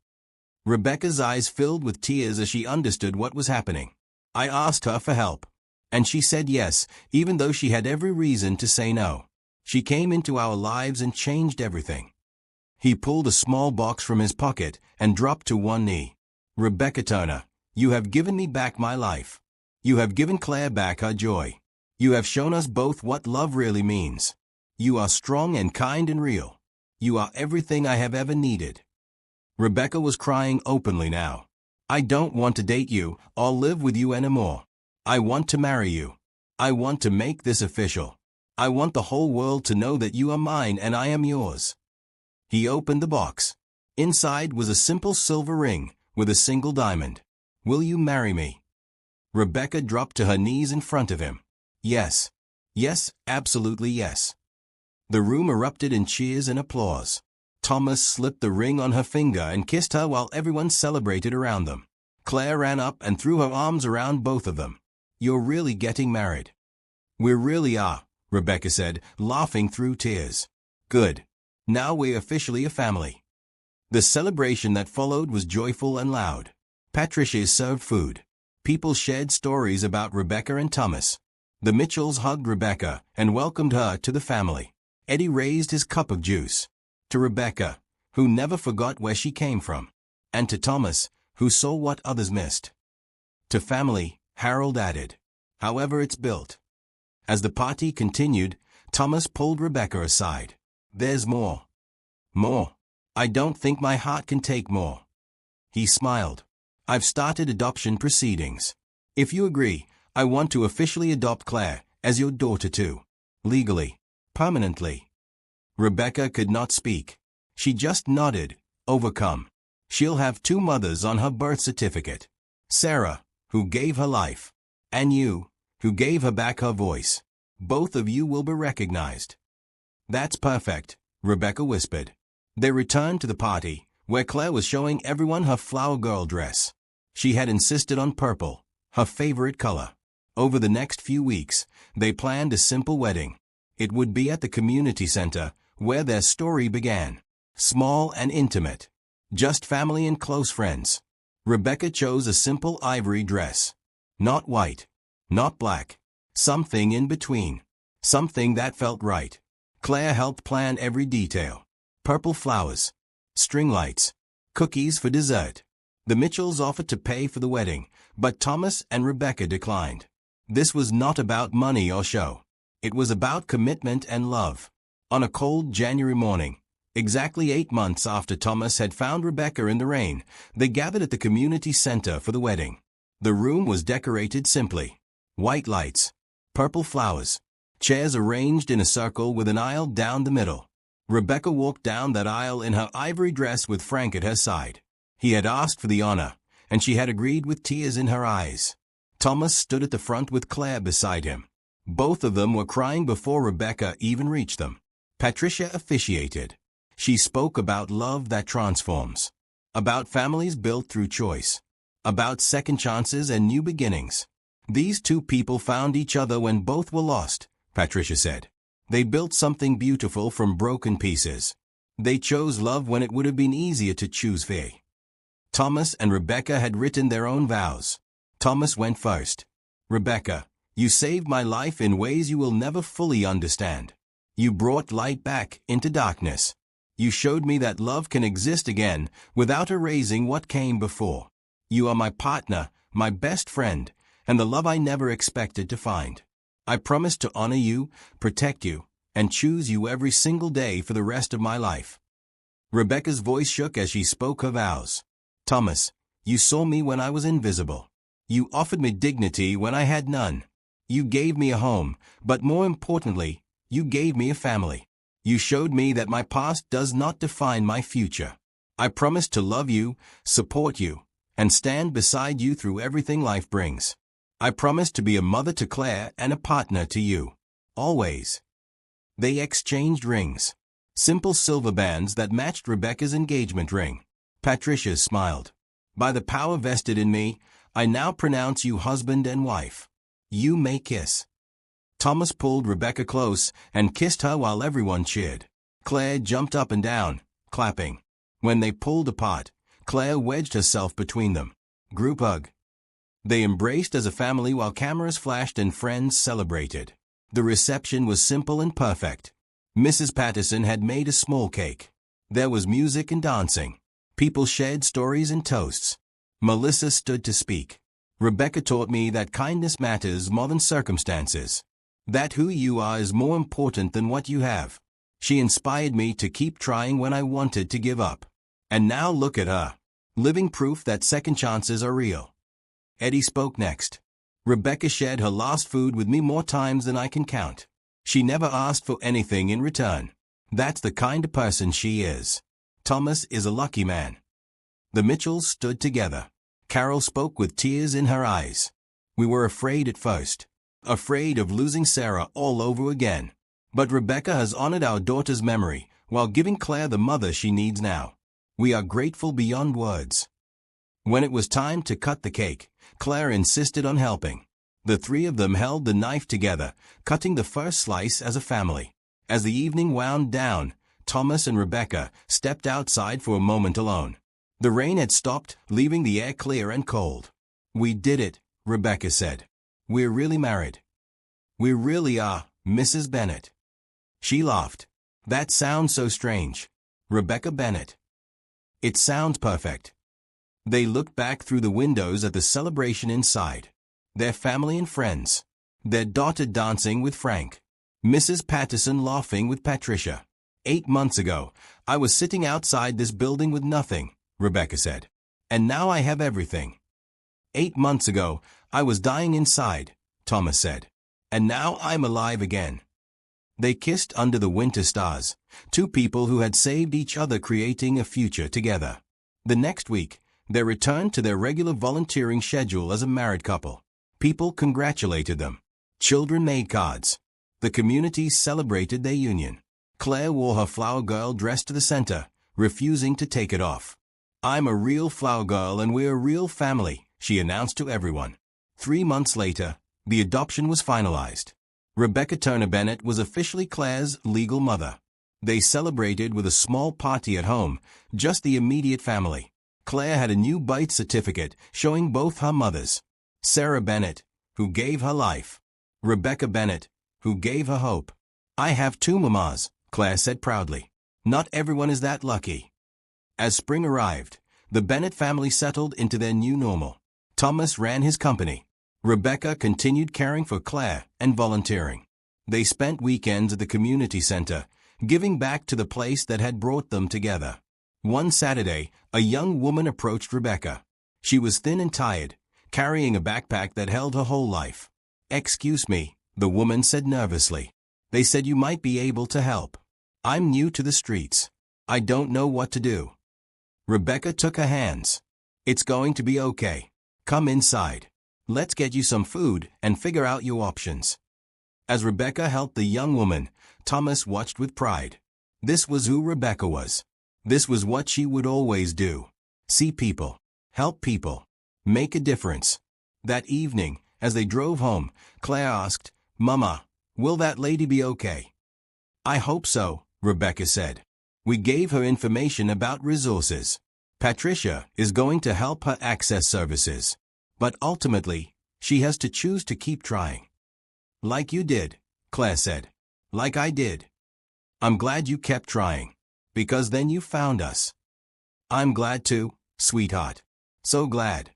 Rebecca's eyes filled with tears as she understood what was happening. "I asked her for help. And she said yes, even though she had every reason to say no. She came into our lives and changed everything." He pulled a small box from his pocket and dropped to one knee. "Rebecca Turner, you have given me back my life. You have given Claire back her joy. You have shown us both what love really means. You are strong and kind and real. You are everything I have ever needed." Rebecca was crying openly now. "I don't want to date you or live with you anymore. I want to marry you. I want to make this official. I want the whole world to know that you are mine and I am yours." He opened the box. Inside was a simple silver ring with a single diamond. "Will you marry me?" Rebecca dropped to her knees in front of him. "Yes. Yes, absolutely yes." The room erupted in cheers and applause. Thomas slipped the ring on her finger and kissed her while everyone celebrated around them. Claire ran up and threw her arms around both of them. "You're really getting married." "We really are," Rebecca said, laughing through tears. "Good. Now we're officially a family." The celebration that followed was joyful and loud. Patricia served food. People shared stories about Rebecca and Thomas. The Mitchells hugged Rebecca and welcomed her to the family. Eddie raised his cup of juice. To Rebecca, who never forgot where she came from. And to Thomas, who saw what others missed. To family, Harold added, "However it's built." As the party continued, Thomas pulled Rebecca aside. "There's more. More. I don't think my heart can take more." He smiled. "I've started adoption proceedings. If you agree, I want to officially adopt Claire as your daughter too. Legally. Permanently." Rebecca could not speak. She just nodded, overcome. She'll have 2 mothers on her birth certificate. Sarah, who gave her life, and you, who gave her back her voice. Both of you will be recognized. "That's perfect," Rebecca whispered. They returned to the party, where Claire was showing everyone her flower girl dress. She had insisted on purple, her favorite color. Over the next few weeks, they planned a simple wedding. It would be at the community center, where their story began. Small and intimate. Just family and close friends. Rebecca chose a simple ivory dress. Not white. Not black. Something in between. Something that felt right. Claire helped plan every detail. Purple flowers, string lights, cookies for dessert. The Mitchells offered to pay for the wedding, but Thomas and Rebecca declined. This was not about money or show. It was about commitment and love. On a cold January morning, exactly 8 months after Thomas had found Rebecca in the rain, they gathered at the community center for the wedding. The room was decorated simply. White lights, purple flowers, chairs arranged in a circle with an aisle down the middle. Rebecca walked down that aisle in her ivory dress with Frank at her side. He had asked for the honor, and she had agreed with tears in her eyes. Thomas stood at the front with Claire beside him. Both of them were crying before Rebecca even reached them. Patricia officiated. She spoke about love that transforms, about families built through choice, about second chances and new beginnings. These two people found each other when both were lost, Patricia said. They built something beautiful from broken pieces. They chose love when it would have been easier to choose fear. Thomas and Rebecca had written their own vows. Thomas went first. Rebecca, you saved my life in ways you will never fully understand. You brought light back into darkness. You showed me that love can exist again without erasing what came before. You are my partner, my best friend, and the love I never expected to find. I promise to honor you, protect you, and choose you every single day for the rest of my life. Rebecca's voice shook as she spoke her vows. Thomas, you saw me when I was invisible. You offered me dignity when I had none. You gave me a home, but more importantly, you gave me a family. You showed me that my past does not define my future. I promise to love you, support you, and stand beside you through everything life brings. I promise to be a mother to Claire and a partner to you. Always. They exchanged rings. Simple silver bands that matched Rebecca's engagement ring. Patricia smiled. By the power vested in me, I now pronounce you husband and wife. You may kiss. Thomas pulled Rebecca close and kissed her while everyone cheered. Claire jumped up and down, clapping. When they pulled apart, Claire wedged herself between them. Group hug. They embraced as a family while cameras flashed and friends celebrated. The reception was simple and perfect. Mrs. Patterson had made a small cake. There was music and dancing. People shared stories and toasts. Melissa stood to speak. Rebecca taught me that kindness matters more than circumstances. That who you are is more important than what you have. She inspired me to keep trying when I wanted to give up. And now look at her. Living proof that second chances are real. Eddie spoke next. Rebecca shared her last food with me more times than I can count. She never asked for anything in return. That's the kind of person she is. Thomas is a lucky man. The Mitchells stood together. Carol spoke with tears in her eyes. We were afraid at first. Afraid of losing Sarah all over again. But Rebecca has honored our daughter's memory while giving Claire the mother she needs now. We are grateful beyond words. When it was time to cut the cake, Claire insisted on helping. The three of them held the knife together, cutting the first slice as a family. As the evening wound down, Thomas and Rebecca stepped outside for a moment alone. The rain had stopped, leaving the air clear and cold. We did it, Rebecca said. We're really married. We really are, Mrs. Bennett. She laughed. That sounds so strange. Rebecca Bennett. It sounds perfect. They looked back through the windows at the celebration inside. Their family and friends. Their daughter dancing with Frank. Mrs. Patterson laughing with Patricia. 8 months ago, I was sitting outside this building with nothing, Rebecca said. And now I have everything. 8 months ago, I was dying inside, Thomas said. And now I'm alive again. They kissed under the winter stars, two people who had saved each other, creating a future together. The next week, they returned to their regular volunteering schedule as a married couple. People congratulated them. Children made cards. The community celebrated their union. Claire wore her flower girl dress to the center, refusing to take it off. I'm a real flower girl and we're a real family, she announced to everyone. 3 months later, the adoption was finalized. Rebecca Turner Bennett was officially Claire's legal mother. They celebrated with a small party at home, just the immediate family. Claire had a new birth certificate showing both her mothers. Sarah Bennett, who gave her life. Rebecca Bennett, who gave her hope. I have 2 mamas, Claire said proudly. Not everyone is that lucky. As spring arrived, the Bennett family settled into their new normal. Thomas ran his company. Rebecca continued caring for Claire and volunteering. They spent weekends at the community center, giving back to the place that had brought them together. One Saturday, a young woman approached Rebecca. She was thin and tired, carrying a backpack that held her whole life. "Excuse me," the woman said nervously. "They said you might be able to help. I'm new to the streets. I don't know what to do." Rebecca took her hands. "It's going to be okay. Come inside. Let's get you some food and figure out your options." As Rebecca helped the young woman, Thomas watched with pride. This was who Rebecca was. This was what she would always do. See people. Help people. Make a difference. That evening, as they drove home, Claire asked, "Mama, will that lady be okay?" "I hope so," Rebecca said. "We gave her information about resources. Patricia is going to help her access services. But ultimately, she has to choose to keep trying." "Like you did," Claire said. "Like I did. I'm glad you kept trying. Because then you found us." "I'm glad too, sweetheart. So glad."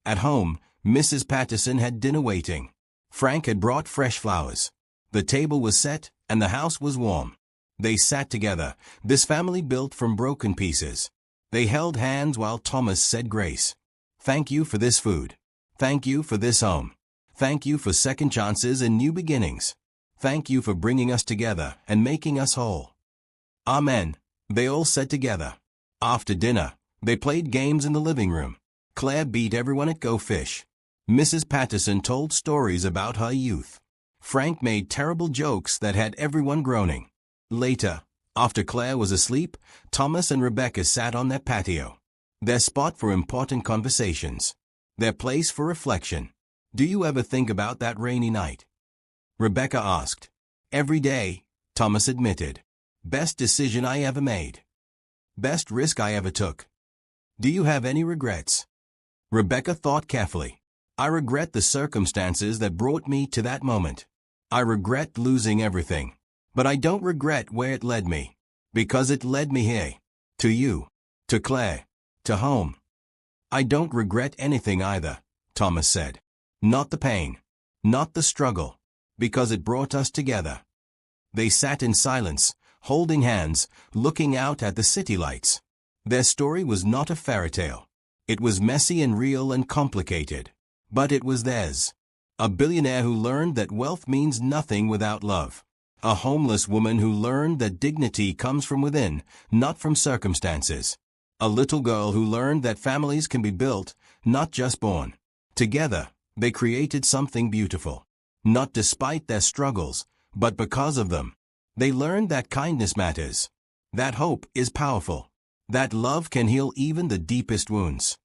At home, Mrs. Patterson had dinner waiting. Frank had brought fresh flowers. The table was set, and the house was warm. They sat together, this family built from broken pieces. They held hands while Thomas said grace. "Thank you for this food. Thank you for this home. Thank you for second chances and new beginnings. Thank you for bringing us together and making us whole." "Amen," they all said together. After dinner, they played games in the living room. Claire beat everyone at Go Fish. Mrs. Patterson told stories about her youth. Frank made terrible jokes that had everyone groaning. Later, after Claire was asleep, Thomas and Rebecca sat on their patio. Their spot for important conversations. Their place for reflection. "Do you ever think about that rainy night?" Rebecca asked. "Every day," Thomas admitted. "Best decision I ever made. Best risk I ever took." "Do you have any regrets?" Rebecca thought carefully. "I regret the circumstances that brought me to that moment. I regret losing everything. But I don't regret where it led me. Because it led me here. To you. To Claire. To home." "I don't regret anything either," Thomas said. "Not the pain. Not the struggle. Because it brought us together." They sat in silence, holding hands, looking out at the city lights. Their story was not a fairy tale. It was messy and real and complicated. But it was theirs. A billionaire who learned that wealth means nothing without love. A homeless woman who learned that dignity comes from within, not from circumstances. A little girl who learned that families can be built, not just born. Together, they created something beautiful. Not despite their struggles, but because of them. They learned that kindness matters. That hope is powerful. That love can heal even the deepest wounds.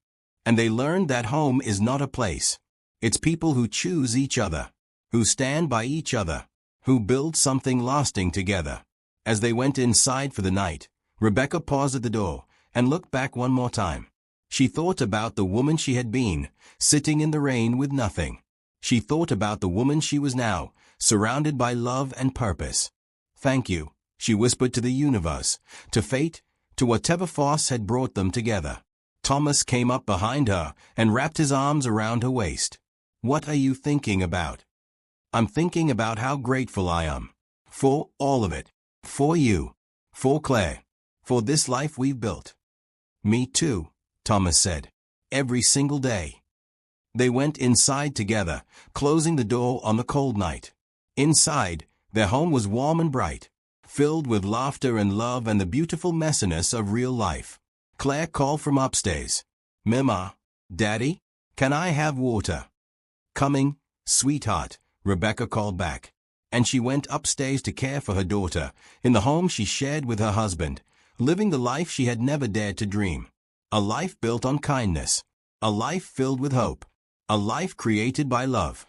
And they learned that home is not a place. It's people who choose each other, who stand by each other, who build something lasting together. As they went inside for the night, Rebecca paused at the door and looked back one more time. She thought about the woman she had been, sitting in the rain with nothing. She thought about the woman she was now, surrounded by love and purpose. "Thank you," she whispered to the universe, to fate, to whatever force had brought them together. Thomas came up behind her and wrapped his arms around her waist. "What are you thinking about?" "I'm thinking about how grateful I am. For all of it. For you. For Claire. For this life we've built." "Me too," Thomas said. "Every single day." They went inside together, closing the door on the cold night. Inside, their home was warm and bright, filled with laughter and love and the beautiful messiness of real life. Claire called from upstairs. "Mama, Daddy, can I have water?" "Coming, sweetheart," Rebecca called back. And she went upstairs to care for her daughter, in the home she shared with her husband, living the life she had never dared to dream. A life built on kindness. A life filled with hope. A life created by love.